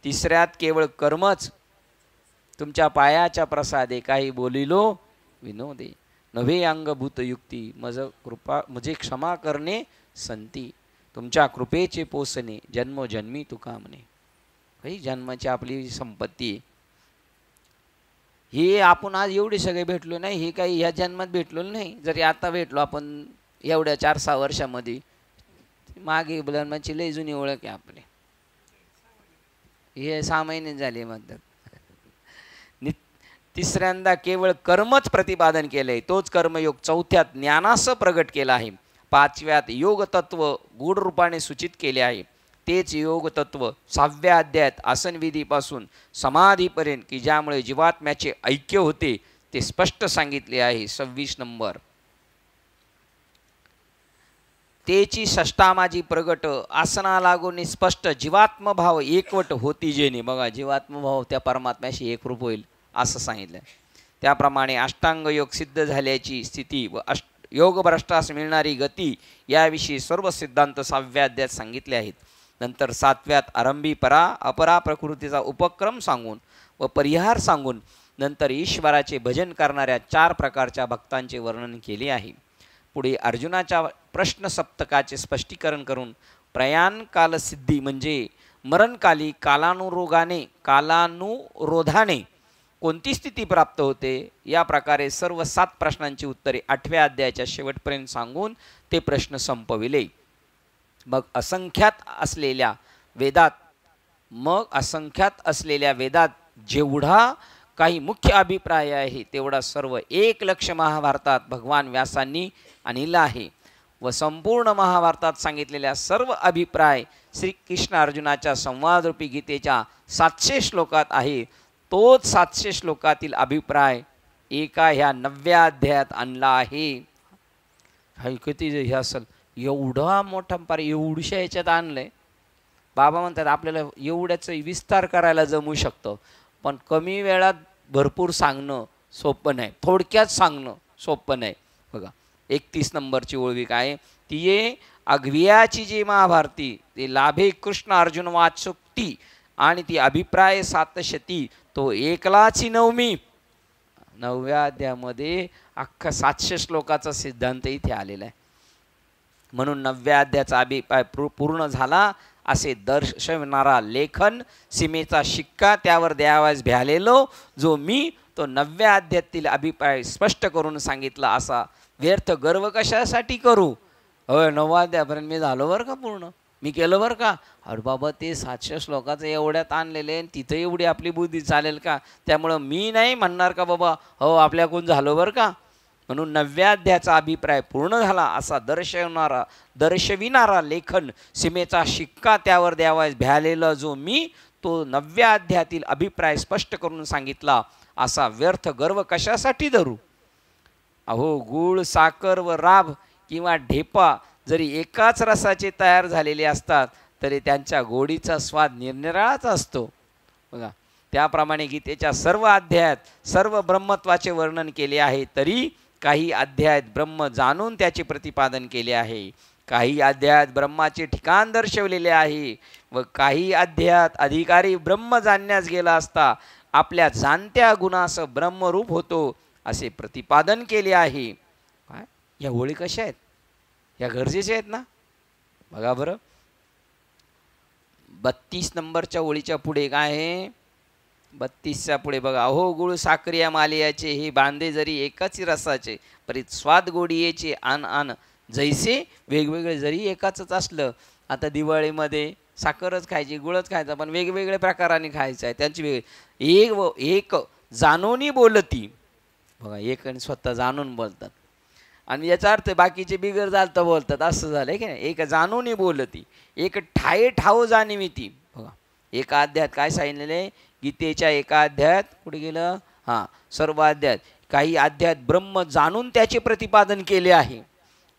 तिसऱ्यात केवळ कर्मच तुमच्या पायाच्या प्रसादे काही बोलिलो विनोदे नव्हे अंगभूत युक्ती मजे क्षमा करणे संती तुमच्या कृपेचे पोसणे जन्मोजन्मी तुका म्हणे. ही जन्माची आपली संपत्ती. हे आपण आज एवढे सगळे भेटलो नाही, हे काही ह्या जन्मात भेटलो नाही. जरी आता भेटलो आपण एवढ्या 4-6 वर्षामध्ये, मागे जन्माची लय जुनी ओळख आहे आपली. हे 6 महिने झाले म्हणतात. तिसऱ्यांदा केवळ कर्मच प्रतिपादन केलंय, तोच कर्मयोग. चौथ्यात ज्ञानासह प्रगट केला आहे. 5व्यात योग तत्व गूढ रूपाने सूचित केले आहे. तेच योग तत्व 6व्या अध्यायात आसनविधीपासून समाधीपर्यंत की ज्यामुळे जीवात्म्याचे ऐक्य होते ते स्पष्ट सांगितले आहे. 26 नंबर. तेची षष्टामाजी प्रगट आसना लागून स्पष्ट जीवात्मभाव एकवट होती जेणे. बघा, जीवात्मभाव त्या परमात्म्याशी एकरूप होईल असं सांगितलं. त्याप्रमाणे अष्टांग योग सिद्ध झाल्याची स्थिती व योगभ्रष्टास मिळणारी गती याविषयी सर्व सिद्धांत 6व्या अध्यायात सांगितले आहेत. नंतर 7व्यात आरंभी अपरा प्रकृतीचा उपक्रम सांगून व परिहार सांगून नंतर ईश्वराचे भजन करणाऱ्या 4 प्रकारच्या भक्तांचे वर्णन केले आहे. पुढे अर्जुनाच्या प्रश्न सप्तकाचे स्पष्टीकरण करून प्रयाणकालसिद्धी म्हणजे मरणकाली कालानुरोधाने कोणती स्थिती प्राप्त होते या प्रकारे सर्व 7 प्रश्नांची उत्तरे 8व्या अध्यायाच्या शेवटपर्यंत सांगून ते प्रश्न संपविले. मग असंख्यात असलेल्या वेदात जेवढा काही मुख्य अभिप्राय आहे तेवढा सर्व 1 लक्ष महाभारतात भगवान व्यासांनी आणला आहे व संपूर्ण महाभारतात सांगितलेल्या सर्व अभिप्राय श्रीकृष्ण अर्जुनाच्या संवादरूपी गीतेच्या 700 श्लोकात आहे. तोच 700 श्लोकातील अभिप्राय एका ह्या 9व्या अध्यायात आणला आहे. किती हे असेल एवढा मोठा पार एवढ्या याच्यात आणलंय. बाबा म्हणतात आपल्याला एवढ्याचं विस्तार करायला जमू शकतं, पण कमी वेळात भरपूर सांगणं सोपं नाही, थोडक्यात सांगणं सोपं नाही. बघा 31 नंबरची ओळवी काय ती ये अग्वियाची जी महाभारती ते लाभे कृष्ण अर्जुन वाचुक्ती आणि ती अभिप्राय 700 तो एकलाची 9व्या अध्यायामध्ये अख्खा 700 श्लोकाचा सिद्धांत इथे आलेला आहे. म्हणून 9व्या अध्यायाचा अभिप्राय पूर्ण झाला असे दर्शविणारा लेखन सीमेचा शिक्का त्यावर द्यावास भ्यालेलो जो मी तो 9व्या अध्यायातील अभिप्राय स्पष्ट करून सांगितला. असा व्यर्थ गर्व कशासाठी करू. 9व्या अध्यायापर्यंत मी झालो बरं का, पूर्ण मी केलं बरं का. अरे बाबा ते 700 श्लोकाचं एवढ्यात आणलेले तिथं एवढी आपली बुद्धी चालेल का. त्यामुळं मी नाही म्हणणार का बाबा हो आपल्याकडून झालो बरं का. म्हणून 9व्या अध्यायाचा अभिप्राय पूर्ण झाला असा दर्शविणारा लेखन सीमेचा शिक्का त्यावर द्यावास भ्यालेला जो मी तो 9व्या अध्यायातील अभिप्राय स्पष्ट करून सांगितला. असा व्यर्थ गर्व कशासाठी धरू. अहो गूळ साखर व राब किंवा ढेपा जरी एकाच रसाचे तयार झालेले असतात तरी त्यांच्या गोडीचा स्वाद निरनिराळाच असतो. बघा त्याप्रमाणे गीतेच्या सर्व अध्यायात सर्व ब्रह्मत्वाचे वर्णन केले आहे, तरी काही अध्यायात ब्रह्म जाणून त्याचे प्रतिपादन केले आहे. काही अध्यायात ब्रह्माचे ठिकाण दर्शवलेले आहे व काही अध्यायात अधिकारी ब्रह्म जाणण्यास गेला असता आपल्या जाणत्या गुणास ब्रह्मरूप होतो असे प्रतिपादन केले आहे. काय या ओळी कशा आहेत, या गरजेच्या आहेत ना. बघा बरं 32 नंबरच्या ओळीच्या पुढे काय आहे, 32च्या पुढे बघा. अहो गुळ साखरिया मालियाचे हे बांधे जरी एकाच रसाचे परी स्वाद गोडीयेचे आन जैसे वेगवेगळे जरी एकाच असलं. आता दिवाळीमध्ये साखरच खायची गुळच खायचा पण वेगवेगळ्या प्रकाराने खायचं आहे त्यांची एक जाणूनी बोलती. बघा एक आणि स्वतः जाणून बोलतात आणि याचा अर्थ बाकीचे बिगर चालतं बोलतात असं झालं की नाही. एक जाणूनी बोलती एक ठाये ठाव जाणीविती. बघा एका अध्यायात काय सांगितलेलं आहे? गीतेच्या एका अध्यायात कुठे गेलं? हां, सर्व अध्यायात. काही अध्यायात ब्रह्म जाणून त्याचे प्रतिपादन केले आहे,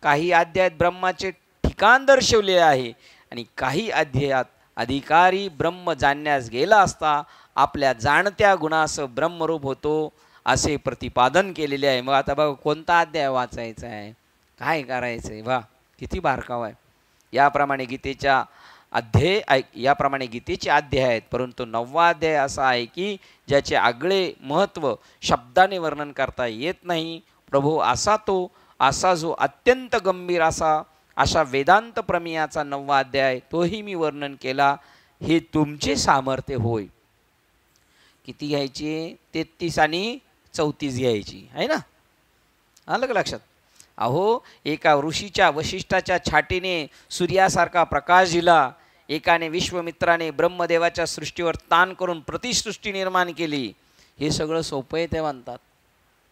काही अध्यायात ब्रह्माचे ठिकाण दर्शवले आहे, आणि काही अध्यायात अधिकारी ब्रह्म जाणण्यास गेला असता आपल्या जाणत्या गुणासह ब्रह्मरूप होतो असे प्रतिपादन केलेले आहे. मग आता बघा कोणता अध्याय वाचायचा आहे, काय करायचं आहे? वा, किती बारकावा आहे. याप्रमाणे गीतेच्या याप्रमाणे गीतेचे अध्याय आहेत, परंतु 9वा अध्याय असा आहे की ज्याचे आगळे महत्त्व शब्दाने वर्णन करता येत नाही. प्रभू असा जो अत्यंत गंभीर अशा वेदांत प्रमेयाचा 9वा अध्याय तोही मी वर्णन केला. हे तुमचे सामर्थ्य होय. किती घ्यायची? 33 आणि 34 घ्यायची आहे ना? आलं का लक्षात? अहो, एका ऋषीच्या वशिष्ठाच्या छाटीने सूर्यासारखा प्रकाश दिला. एकाने विश्वमित्राने ब्रह्मदेवाच्या सृष्टीवर ताण करून प्रतिसृष्टी निर्माण केली. हे सगळं सोपं आहे ते म्हणतात.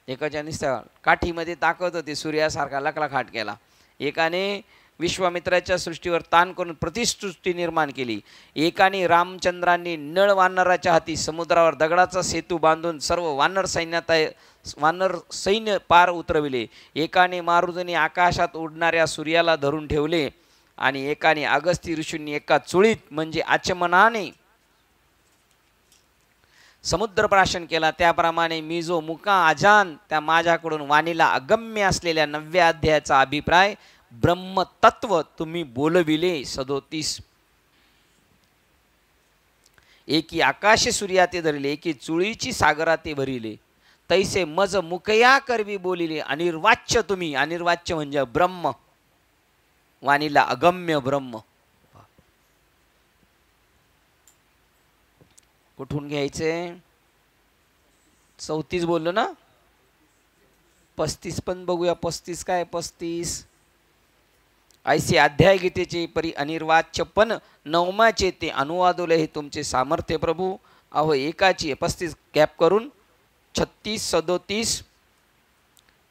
एकाच्या नुसत्या काठीमध्ये ताकद होती, सूर्यासारखा लखलखाट केला. एकाने विश्वामित्राच्या सृष्टीवर ताण करून प्रतिसृष्टी निर्माण केली. एकाने रामचंद्रांनी नळ वानराच्या हाती समुद्रावर दगडाचा सेतू बांधून सर्व वानर सैन्य पार उतरविले. एकाने मारुतीने आकाशात उडणाऱ्या सूर्याला धरून ठेवले, आणि एकाने अगस्ती ऋषींनी एका चुळीत म्हणजे आचमनाने समुद्रप्राशन केला. त्याप्रमाणे मी जो मुका अजान त्या माझ्याकडून वाणीला अगम्य असलेल्या 9व्या अध्यायाचा अभिप्राय ब्रह्मतत्व तुम्ही बोलविले. 37 एकी आकाशे सूर्याते धरिले, एकी चुळीची सागराते भरिले, तैसे मज मुकया करवी बोलिले. अनिर्वाच्य तुम्ही, अनिर्वाच्य म्हणजे ब्रह्म, वाणीला अगम्य ब्रह्म. कुठून घ्यायचे? 34 बोललो ना? 35 पण बघूया. 35 काय? 35 ऐसे अध्याय गीतेचे परी अनिर्वाच्य पण 9माचे ते अनुवादोले हे तुमचे सामर्थ्य प्रभू. अहो, एकाची 35 गॅप करून 36 37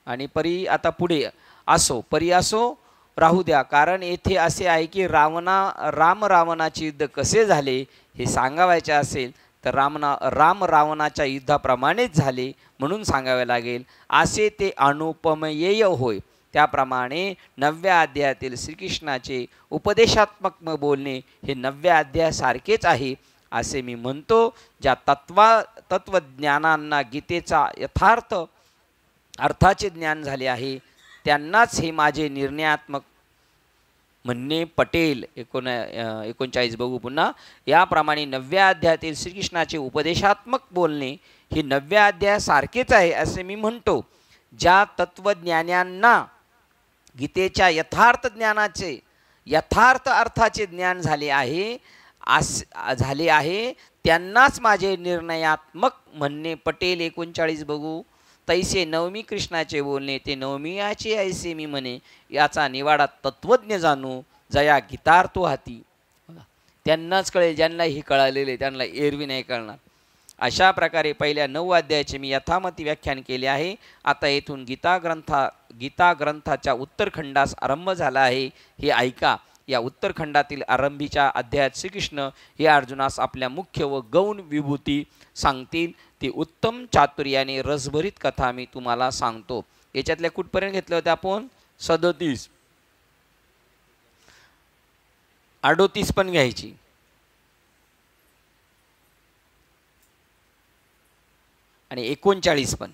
आणि परी. आता पुढे परी असो राहू द्या, कारण येथे असे आहे की रावणाचे युद्ध कसे झाले हे सांगावायचे असेल तर रावणाच्या युद्धाप्रमाणेच झाले म्हणून सांगावे लागेल. असे ते अनुपमेय होय. त्याप्रमाणे 9व्या अध्यायातील श्रीकृष्णाचे उपदेशात्मक बोलणे हे 9व्या अध्यायासारखेच आहे असे मी म्हणतो. ज्या तत्वज्ञानांना गीतेचा यथार्थ अर्थाचे ज्ञान झाले आहे त्यांनाच हे माझे निर्णयात्मक म्हणणे पटेल. 39 बघू पुन्हा. याप्रमाणे 9व्या अध्यायातील श्रीकृष्णाचे उपदेशात्मक बोलणे हे 9व्या अध्यायासारखेच आहे असे मी म्हणतो. ज्या तत्वज्ञानांना गीतेच्या यथार्थ ज्ञानाचे यथार्थ अर्थाचे ज्ञान झाले आहे त्यांनाच माझे निर्णयात्मक म्हणणे पटेल. 39 बघू. तैसे 9मी कृष्णाचे बोलणे ते 9मियाचे ऐसे मी म्हणे, याचा निवाडा तत्वज्ञ जाणू जया गीतार्थो हाती. त्यांनाच कळेल ज्यांना हे कळालेले, त्यांना एरवी नाही कळणार. अशा प्रकारे पहिल्या 9 अध्यायाचे मी यथामती व्याख्यान केले आहे. आता येथून गीता ग्रंथाच्या उत्तरखंडास आरंभ झाला आहे हे ऐका. या उत्तरखंडातील आरंभीच्या अध्यायात श्रीकृष्ण हे अर्जुनास आपल्या मुख्य व गौण विभूती सांगतील. ती उत्तम चातुर्याने रसभरीत कथा मी तुम्हाला सांगतो. याच्यातल्या कुठपर्यंत घेतल्या होत्या आपण? 37 38 पण घ्यायची. आणि 39 पण.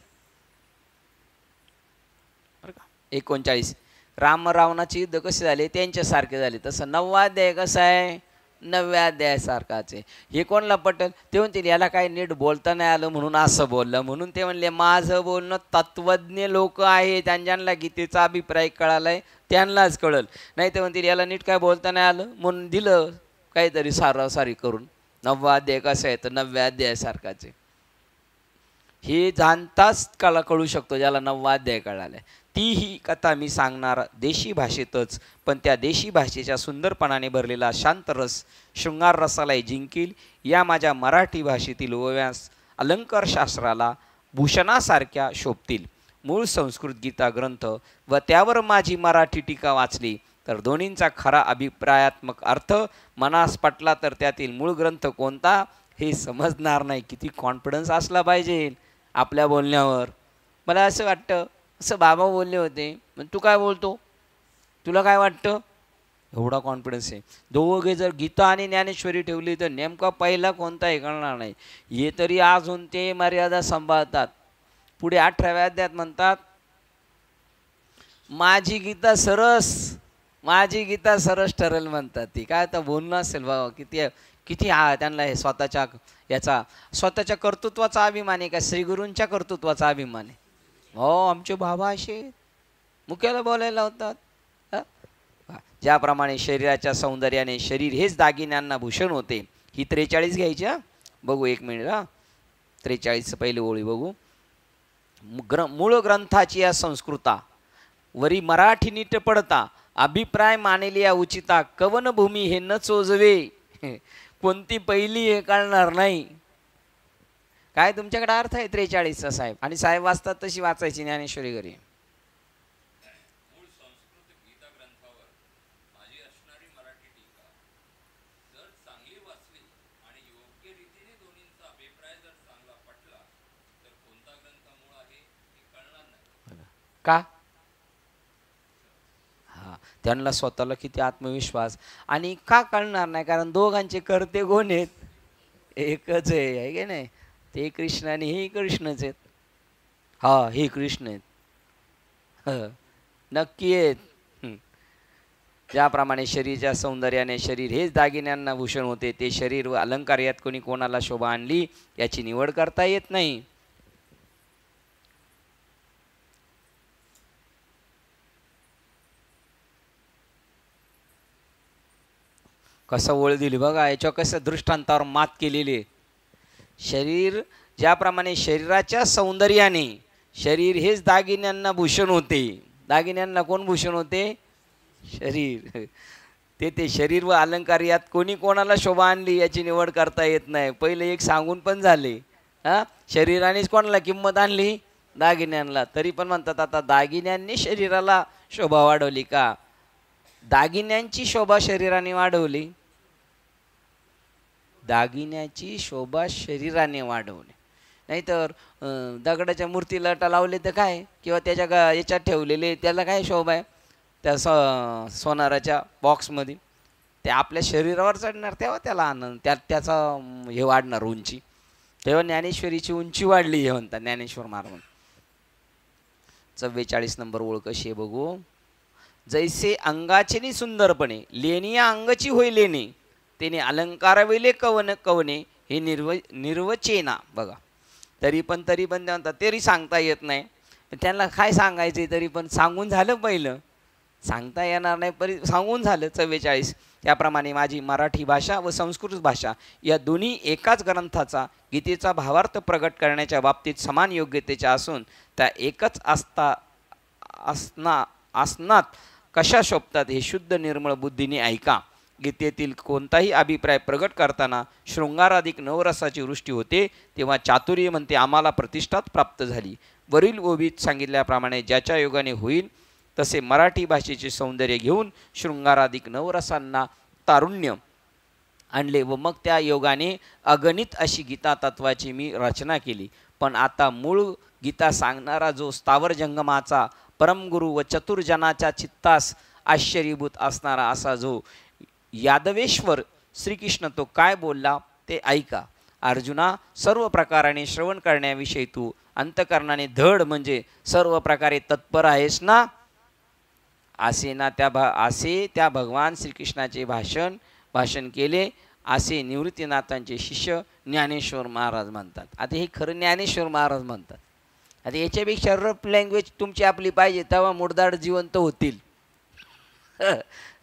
39 रावणाचे युद्ध कसे झाले त्यांच्यासारखे झाले. तसं 9वा अध्याय कसा आहे? 9व्या अध्यायासारखाच आहे. हे कोणाला पटेल? ते म्हणतील याला काही नीट बोलता नाही आलं म्हणून असं बोललं. म्हणून ते म्हणले माझं बोलणं तत्वज्ञ लोक आहे त्यांना गीतेचा अभिप्राय कळालाय त्यांनाच कळल. नाही ते म्हणतील याला नीट काय बोलता नाही आलं म्हणून दिलं काहीतरी सारासारी करून. 9वा अध्याय कसा आहे तर 9व्या अध्यायासारखाच आहे. हे जाणताच कळू शकतो ज्याला 9वा अध्याय कळालाय. ती ही कथा मी सांगणार देशी भाषेतच, पण त्या देशी भाषेच्या सुंदरपणाने भरलेला शांत रस शृंगार रसालाही जिंकील. या माझ्या मराठी भाषेतील ओव्यास अलंकारशास्त्राला भूषणासारख्या शोभतील. मूळ संस्कृत गीता ग्रंथ व त्यावर माझी मराठी टीका वाचली तर दोन्हींचा खरा अभिप्रायात्मक अर्थ मनास पटला तर त्यातील मूळ ग्रंथ कोणता हे समजणार नाही. किती कॉन्फिडन्स असला पाहिजे आपल्या बोलण्यावर. मला असं वाटतं, असं बाबा बोलले होते, मग तू काय बोलतो, तुला काय वाटतं, एवढा कॉन्फिडन्स आहे. दोघे जर गीता आणि ज्ञानेश्वरी ठेवली तर नेमका पहिला कोणता हे कळणार नाही. हे तरी अजून ते मर्यादा सांभाळतात. पुढे 18व्या अध्यायात म्हणतात, माझी गीता सरस, माझी गीता सरस ठरेल म्हणतात. ती काय आता बोलणं असेल बाबा. किती किती त्यांना हे स्वतःच्या याचा स्वतःच्या कर्तृत्वाचा अभिमान आहे का श्रीगुरूंच्या कर्तृत्वाचा अभिमान आहे. हो, आमचे बाबा असे मुख्याला बोलायला होतात. ज्याप्रमाणे शरीराच्या सौंदर्याने शरीर हेच दागिन्यांना भूषण होते. ही 43 घ्यायची. बघू एक मिनिट. 43 पहिली ओळी बघू. मूळ ग्रंथाची या संस्कृता वरी मराठी नीट पडता अभिप्राय मानेली या उचिता कवनभूमी हे न चोजवे. कोणती पहिली हे कळणार नाही. काय तुमच्याकडे अर्थ आहे 43चा साहेब? आणि साहेब वाचतात तशी वाचायची ज्ञानेश्वरी घरी. का? हां, त्यांना स्वतःला किती आत्मविश्वास. आणि का कळणार नाही? कारण दोघांचे करते कोण आहेत? एकच आहे की नाही? ते कृष्ण आणि हे कृष्णच आहेत. हा, हे कृष्ण आहेत. नक्की आहेत. ज्याप्रमाणे शरीराच्या सौंदर्याने शरीर हेच दागिन्यांना भूषण होते, ते शरीर व अलंकार यात कोणी कोणाला शोभा आणली याची निवड करता येत नाही. कसं ओळ दिली बघा. याच्या कसं दृष्टांतावर मात केलेली. शरीर ज्याप्रमाणे शरीराच्या सौंदर्याने शरीर हेच दागिन्यांना भूषण होते. दागिन्यांना कोण भूषण होते? शरीर. ते शरीर व अलंकार यात कोणी कोणाला शोभा आणली याची निवड करता येत नाही. पहिले एक सांगून पण झाले. शरीरानेच कोणाला किंमत आणली? दागिन्यांना. तरी पण म्हणतात आता दागिन्यांनी शरीराला शोभा वाढवली का? दागिन्यांची शोभा शरीराने वाढवली. दागिन्याची शोभा शरीराने वाढवली. नाहीतर दगडाच्या मूर्तीला लावले तर काय, किंवा त्याच्या याच्यात ठेवलेले त्याला काय शोभा आहे? त्या सोनाराच्या बॉक्समध्ये ते आपल्या शरीरावर चढणार तेव्हा त्याला आनंद, त्याचा हे वाढणार उंची. तेव्हा ज्ञानेश्वरीची उंची वाढली हे म्हणतात ज्ञानेश्वर महाराज. 44 नंबर ओळ कशी आहे बघू. जैसे अंगाचे सुंदरपणे लेनिया अंगची होई लेणे, तेने अलंकार वेले कवन कवने हे निर्वचेना. बघा, तरी पण म्हणतात तरी सांगता येत नाही. त्यांना काय सांगायचे? तरी पण सांगून झालं. पहिलं सांगता येणार नाही, पण सांगून झालं. 44. त्याप्रमाणे माझी मराठी भाषा व संस्कृत भाषा या दोन्ही एकाच ग्रंथाचा गीतेचा भावार्थ प्रगट करण्याच्या बाबतीत समान योग्यतेच्या असून त्या एकच आसनात कशा शोभतात हे शुद्ध निर्मळ बुद्धीने ऐका. गीतेतील कोणताही अभिप्राय प्रगट करताना शृंगाराधिक नवरसाची वृष्टी होते, तेव्हा चातुर्य म्हणते आम्हाला प्रतिष्ठाच प्राप्त झाली. वरील ओबीत सांगितल्याप्रमाणे ज्याच्या योगाने होईल तसे मराठी भाषेचे सौंदर्य घेऊन शृंगाराधिक नवरसांना तारुण्य आणले व मग त्या योगाने अगणित अशी गीता तत्वाची मी रचना केली. पण आता मूळ गीता सांगणारा जो स्थावर जंगमाचा परमगुरू व चतुर्जनाच्या चित्तास आश्चर्यभूत असणारा असा जो यादवेश्वर श्रीकृष्ण तो काय बोलला ते ऐका. अर्जुना, सर्व प्रकाराने श्रवण करण्याविषयी तू अंतकरणाने धड म्हणजे सर्व प्रकारे तत्पर आहेस ना. असे त्या भगवान श्रीकृष्णाचे भाषण केले असे निवृत्तीनाथांचे शिष्य ज्ञानेश्वर महाराज म्हणतात. आता हे खरं ज्ञानेश्वर महाराज म्हणतात. आता याच्यापेक्षा रफ लँग्वेज तुमची आपली पाहिजे तेव्हा मुडदाड जिवंत होतील.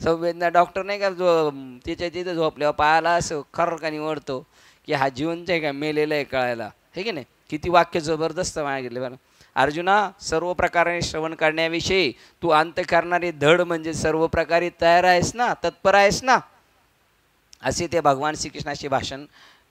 संवेदना डॉक्टर नाही का, जो त्याच्या तिथं झोपल्यावर पायाला असं खरकानी वळतो की हा जिवंत आहे का मेलेला आहे कळायला, हे की नाही. किती वाक्य जबरदस्त मागितले बरं. अर्जुना, सर्व प्रकारे श्रवण करण्याविषयी तू अंत करणारे धड म्हणजे सर्व प्रकारे तयार आहेस ना, तत्पर आहेस ना. असे ते भगवान श्रीकृष्णाचे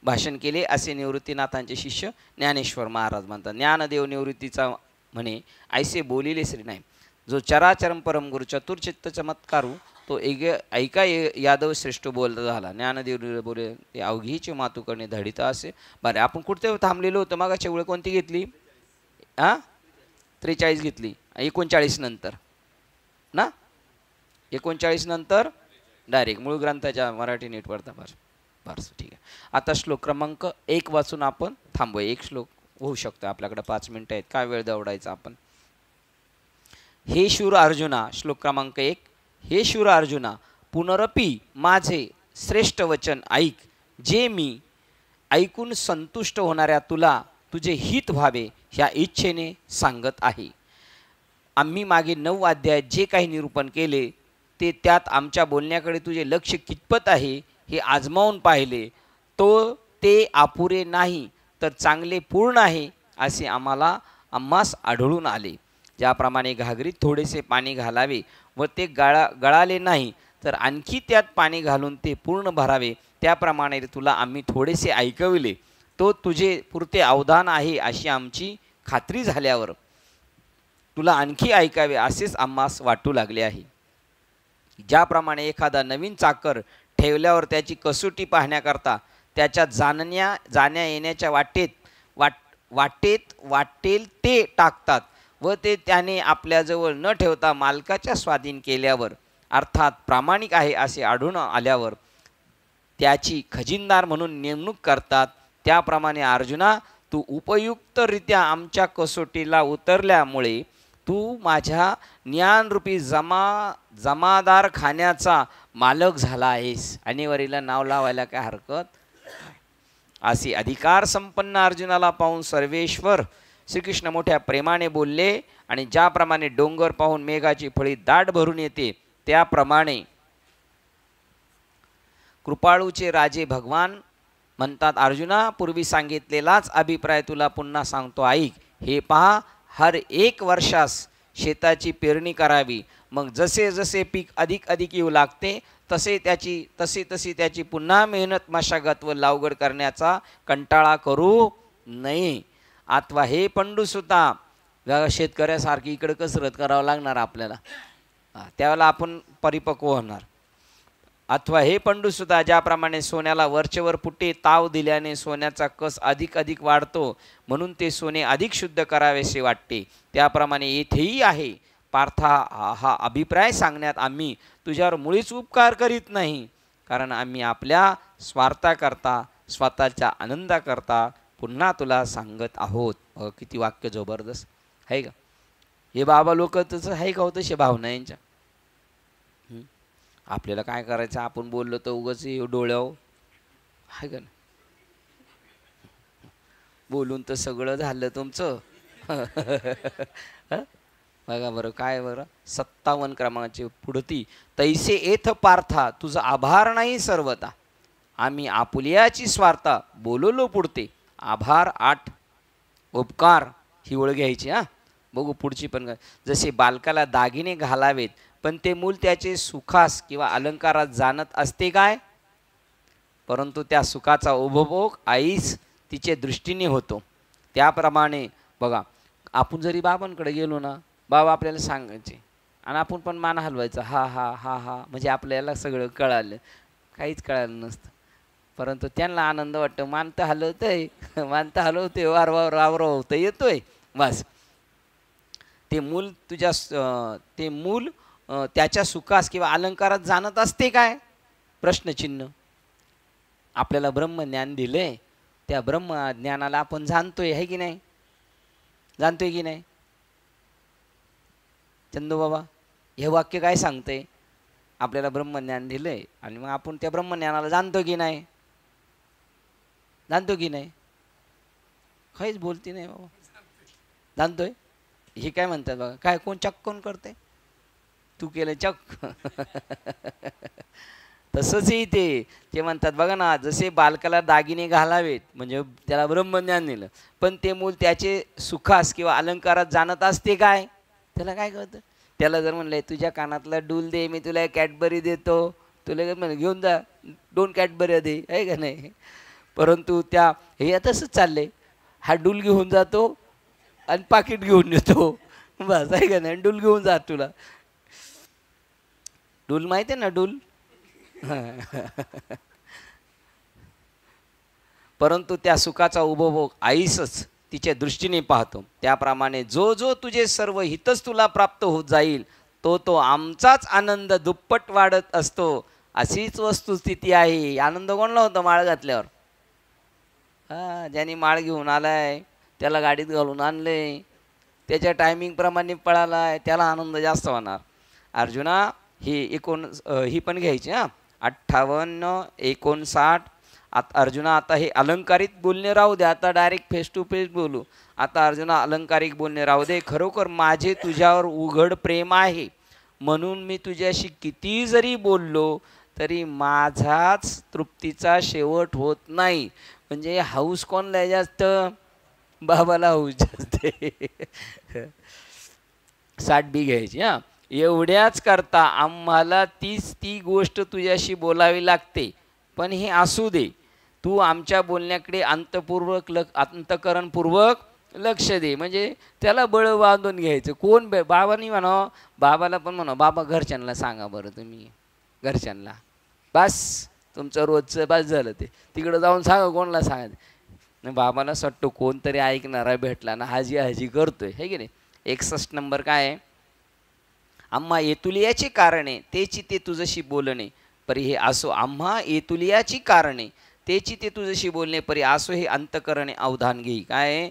भाषण केले असे निवृत्तीनाथांचे शिष्य ज्ञानेश्वर महाराज म्हणतात. ज्ञानदेव निवृत्तीचा म्हणे ऐसे बोलिले श्री नाही, जो चराचरम परमगुरु चतुर्चित्त चमत्कारू तो ऐका यादव श्रेष्ठ बोलता झाला. ज्ञानदेव बोले ते अवघीचे मातू करणे धडिता असे. बरं आपण कुठे थांबलेलो होतो मागाच्या वेळ कोणती घेतली? 43 घेतली. 39 नंतर ना, 39 नंतर डायरेक्ट मूळ ग्रंथाच्या मराठी नीट पडता. बरं ठीक आहे. आता श्लोक क्रमांक 1 वाचून आपण थांबूया. एक श्लोक होऊ शकतो, आपल्याकडे 5 मिनिटं आहेत, काय वेळ दवडायचा आपण. हे शूर अर्जुना, श्लोक क्रमांक 1. हे शूर अर्जुना, पुनरपी माझे श्रेष्ठ वचन ऐक, जे मी ऐकून संतुष्ट होणाऱ्या तुला तुझे हित व्हावे ह्या इच्छेने सांगत आहे. आम्ही मागे 9 अध्यायात जे काही निरूपण केले ते त्यात आमच्या बोलण्याकडे तुझे लक्ष कितपत आहे हे आजमावून पाहिले. ते अपुरे नाही तर चांगले पूर्ण आहे असे आम्हास आढळून आले. ज्याप्रमाणे घागरीत थोडेसे पाणी घालावे व ते गळाले नाही तर आणखी त्यात पाणी घालून ते पूर्ण भरावे, त्याप्रमाणे तुला आम्ही थोडेसे ऐकविले. तो तुझे पुरते अवधान आहे अशी आमची खात्री झाल्यावर तुला आणखी ऐकावे असेच आम्हास वाटू लागले आहे. ज्याप्रमाणे एखादा नवीन चाकर ठेवल्यावर त्याची कसोटी पाहण्याकरता त्याच्या जाण्या येण्याच्या वाटेल ते टाकतात व ते त्याने आपल्याजवळ न ठेवता मालकाच्या स्वाधीन केल्यावर अर्थात प्रामाणिक आहे असे आढळून आल्यावर त्याची खजिनदार म्हणून नेमणूक करतात. त्याप्रमाणे अर्जुना, तू उपयुक्तरित्या आमच्या कसोटीला उतरल्यामुळे तू माझ्या ज्ञानरूपी जमादार खाण्याचा मालक झाला आहेस. आणि वरीला नाव लावायला काय हरकत. असे अधिकार संपन्न अर्जुनाला पाहून सर्वेश्वर श्रीकृष्ण मोठ्या प्रेमाने बोलले आणि ज्याप्रमाणे डोंगर पाहून मेघाची फळी दाट भरून येते त्याप्रमाणे कृपाळूचे राजे भगवान म्हणतात, अर्जुना, पूर्वी सांगितलेलाच अभिप्राय तुला पुन्हा सांगतो ऐक. हे पहा, हर 1 वर्षास शेताची पेरणी करावी. मग जसे जसे पीक अधिक येऊ लागते तसे त्याची पुन्हा मेहनत, मशागत व लावगड करण्याचा कंटाळा करू नये. अथवा हे पंडूसुता, शेतकऱ्यासारखी इकडे कसरत करावं लागणार आपल्याला, त्यावेळेला आपण परिपक्व होणार. अथवा हे पंडूसुता, ज्याप्रमाणे सोन्याला वरचेवर पुटे ताव दिल्याने सोन्याचा कस अधिक वाढतो म्हणून ते सोने अधिक शुद्ध करावेसे वाटते, त्याप्रमाणे येथेही आहे पार्था. हा अभिप्राय सांगण्यात आम्ही तुझ्यावर मुळीच उपकार करीत नाही, कारण आम्ही आपल्या स्वार्थाकरता, स्वतःच्या आनंदाकरता पुन्हा तुला सांगत आहोत. किती वाक्य जबरदस्त आहे का. हे बाबा लोक तसं आहे का होतं शे भावना यांच्या. आपल्याला काय करायचं, आपण बोललो तर उगाच डोळ्यावर आहे का ना. बोलून तर सगळं झालं तुमचं. बघा बरं काय बरं 57 क्रमांकाची पुढती. तैसे एथ पार्था तुझं आभार नाही सर्वता, आम्ही आपुलियाची स्वार्था बोलवलो पुढते. आभार 8, उपकार ही ओळ घ्यायची. बघू पुढची पण. जसे बालकाला दागिने घालावेत पण ते मूल त्याचे सुखास किंवा अलंकारात जाणत असते काय, परंतु त्या सुखाचा उपभोग आईस तिचे दृष्टीने होतो. त्याप्रमाणे बघा, आपण जरी बाबांकडे गेलो ना, बाबा आपल्याला सांगायचे आणि आपण पण मान हलवायचा, हा हा हा हा, म्हणजे आपल्याला सगळं कळालं. काहीच कळालं नसतं, परंतु त्यांना आनंद वाटतो. मान तर हलवतंय, मान तर हलवते, वारवावतं येतोय बस. ते मूल त्याच्या सुखास किंवा अलंकारात जाणत असते काय, प्रश्नचिन्ह. आपल्याला ब्रह्मज्ञान दिले, त्या ब्रह्मज्ञानाला आपण जाणतोय आहे की नाही, जाणतोय की नाही. चंदू बाबा हे वाक्य काय सांगते, आपल्याला ब्रह्मज्ञान दिलंय आणि मग आपण त्या ब्रह्मज्ञानाला जाणतो की नाही, जाणतो की नाही. काहीच बोलती नाही बाबा, जाणतोय. हे काय म्हणतात बघा, काय कोण चक कोण करते, तू केलं चक. तसंच ते म्हणतात बघा ना, जसे बालकाला दागिने घालावेत म्हणजे त्याला ब्रह्मज्ञान दिलं, पण ते मूल त्याचे सुखास किंवा अलंकारात जाणत असते काय, त्याला काय कळतं. त्याला जर म्हणलंय तुझ्या कानातला डूल दे, मी तुला कॅडबरी देतो, तुला काय म्हण घेऊन जा 2 कॅडबऱ्या दे, आहे का नाही. परंतु त्या हे तसंच चाललंय, हा डूल घेऊन जातो आणि पाकिट घेऊन येतो बस, आहे का नाही. डूल घेऊन जा, तुला डूल माहिती आहे ना डूल. परंतु त्या सुखाचा उपभोग आईसच तिच्या दृष्टीने पाहतो. त्याप्रमाणे जो जो तुझे सर्व हितच तुला प्राप्त होत जाईल तो तो आमचाच आनंद दुप्पट वाढत असतो. अशीच वस्तुस्थिती आहे. आनंद कोणला होता माळ घातल्यावर? ज्यांनी माळ घेऊन आलाय, त्याला गाडीत घालून आणले, त्याच्या टायमिंगप्रमाणे पळालाय, त्याला आनंद जास्त होणार. अर्जुना ही पण घ्यायची हां. 58, 59. आता अर्जुना आता हे अलंकारित बोलणे राहू दे, आता डायरेक्ट फेस टू फेस बोलू. आता अर्जुना अलंकारिक बोलणे राहू दे. खरोखर माझे तुझ्यावर उघड प्रेम आहे, म्हणून मी तुझ्याशी किती जरी बोललो तरी माझाच तृप्तीचा शेवट होत नाही. म्हणजे हाऊस कोणला जास्त? बाबाला हाऊस जास्त. 60 बी घ्यायची हां. एवढ्याच करता आम्हाला ती गोष्ट तुझ्याशी बोलावी लागते. पण हे असू दे, तू आमच्या बोलण्याकडे अंतकरणपूर्वक लक्ष दे. म्हणजे त्याला बळ बांधून घ्यायचं. कोण बाबानी म्हणा, बाबाला पण म्हणा, बाबा घरच्यांना सांगा बरं तुम्ही, घरच्यांना बस तुमचं रोजचं बस झालं. ते तिकडं जाऊन सांगा, कोणाला सांगायचं नाही. बाबाला सट्टो कोणतरी ऐकणारा भेटला ना, हाजी करतोय, हे की नाही. 61 नंबर काय आहे? आम्हा येतुलियाची कारणे तेची ते तुझशी बोलणे परी हे असो. आम्हा येतुलियाची कारणे तेची ते तुझशी बोलणे परी असो हे अंतकरणे अवधान घेई. काय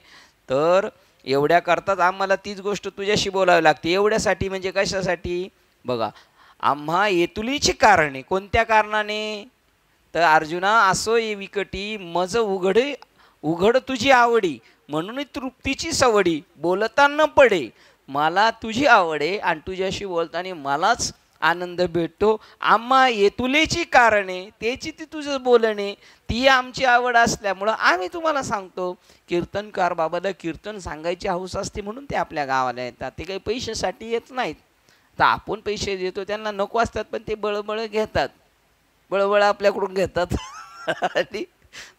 तर एवढ्या करताच आम्हाला तीच गोष्ट तुझ्याशी बोलावी लागते. एवढ्यासाठी म्हणजे कशासाठी? बघा, आम्हा येतुलीची कारणे. कोणत्या कारणाने? तर अर्जुना असो ये विकटी मज उघड तुझी आवडी, म्हणून तृप्तीची सवडी बोलता न पडे. मला तुझी आवडे आणि तुझ्याशी बोलताना मलाच आनंद भेटतो. आम्हा येतुलेची कारणे तेची ती तुझं बोलणे, ती आमची आवड असल्यामुळं आम्ही तुम्हाला सांगतो. कीर्तनकार बाबाला कीर्तन सांगायची हौस असते म्हणून ते आपल्या गावाला येतात. ते काही पैशासाठी येत नाहीत. तर आपण पैसे देतो, त्यांना नको असतात, पण ते बळबळ घेतात, बळबळ आपल्याकडून घेतात आणि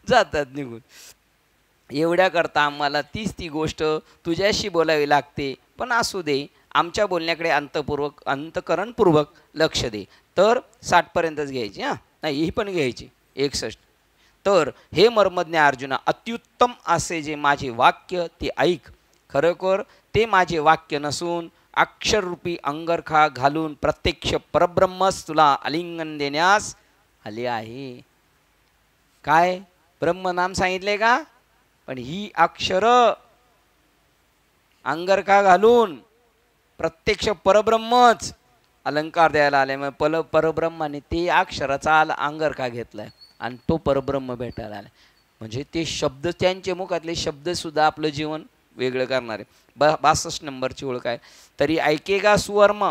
जातात निघून. एवढ्या करता आम्हाला ती गोष्ट तुझ्याशी बोलावी लागते. पण असू दे, आमच्या बोलण्याकडे अंतकरणपूर्वक लक्ष दे. तर 60 पर्यंतच घ्यायची हां. नाही, ही पण घ्यायची 61. तर हे मर्मज्ञ अर्जुना, अत्युत्तम असे जे माझे वाक्य ते ऐक. खरोखर ते माझे वाक्य नसून अक्षररूपी अंगरखा घालून प्रत्यक्ष परब्रह्मच तुला आलिंगन देण्यास आले आहे. काय ब्रह्म नाम सांगितले का? पण ही अक्षर अंगरखा घालून प्रत्यक्ष परब्रह्मच अलंकार द्यायला आले. मग परब्रह्माने ते अक्षराचा अंगरखा घेतलाय आणि तो परब्रह्म भेटायला आला. म्हणजे ते शब्द, त्यांचे मुखातले शब्द सुद्धा आपलं जीवन वेगळं करणारे. 62 नंबरची ओळख आहे. तरी ऐकेगा सुवर्म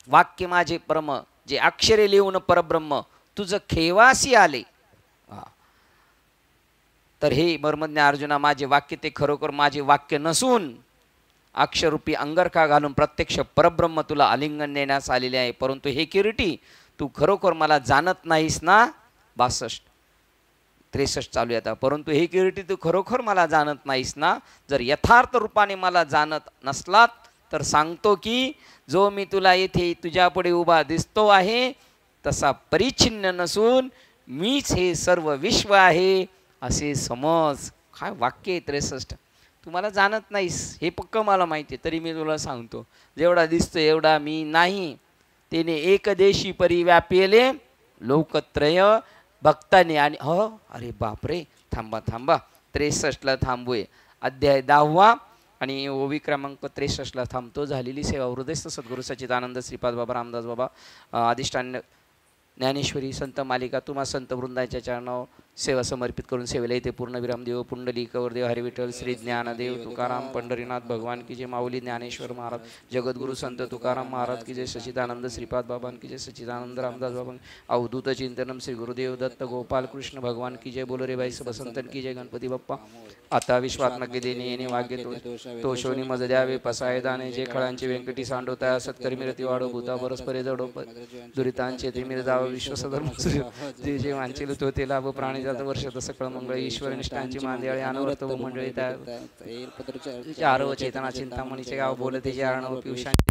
वाक्य माझे परम, जे अक्षरे लिहून परब्रह्म तुझं खेवासी आले. तर हे मर्मज्ञ अर्जुना, माझे वाक्य ते खरोखर माझे वाक्य नसून अक्षरूपी अंगरखा घालून प्रत्यक्ष परब्रह्म तुला आलिंगन देण्यास आलेले आहे. परंतु हे किरीटी, तू खरोखर मला जाणत नाहीस ना. 62, 63 चालू आहे आता. परंतु हे किरीटी, तू खरोखर मला जाणत नाहीस ना. जर यथार्थ रूपाने मला जाणत नसलात तर सांगतो की जो मी तुला येथे तुझ्यापुढे उभा दिसतो आहे तसा परिच्छिन्न नसून मीच हे सर्व विश्व आहे असे समज. काय वाक्य आहे 63. तुम्हाला जाणत नाहीस हे पक्क मला माहिती आहे, तरी मी तुला सांगतो, जेवढा दिसतो एवढा मी नाही. त्याने एकदेशी परी व्यापेले लोकत्रय भक्ताने. आणि अरे बापरे, थांबा 63ला थांबूये. अध्याय 10 आणि ओवी क्रमांक 63ला थांबतो. झालेली सेवा हृदयस्थ सद्गुरू सच्चिदानंद श्रीपाद बाबा रामदास बाबा अधिष्ठान ज्ञानेश्वरी संत मालिका तुम्हा संत वृंदाच्या चरणावर सेवा समर्पित करून सेवेला येथे पूर्णविराम देव पुंडली कवरदेव हरिविठ्ठल श्री ज्ञानदेव तुकाराम पंढरीनाथ भगवान की जय. माऊली ज्ञानेश्वर महाराज जगद्गुरु संत तुकाराम महाराज की जय. सच्चिदानंद श्रीपाद बाबा की जय. सच्चिदानंद रामदास बाबा अवधूत चिंतनम श्री गुरुदेव दत्त गोपाल कृष्ण भगवान की जय. बोलो रे बाई बसंतन की जय. गणपती बाप्पा आता विश्वात्मक देणे येणे वाग्य तोषोनी मज द्यावे पसाय दाणे. जे खळांचे व्यंकटी सांडवता सत्कर्मी रती वाढो भूता परस्परे जडो दुरितांचे तिमिर जाव विश्वसधर्म जे जे वांचिल तो ते लाभ प्राणी जात वर्षात सकळ मंगळ ईश्वर निष्ठांची मांदियाळी अनवर्त व मंडळी त्या आरव चेतना चिंतामणीचे गाव बोलते जे आरणव पियुषांचे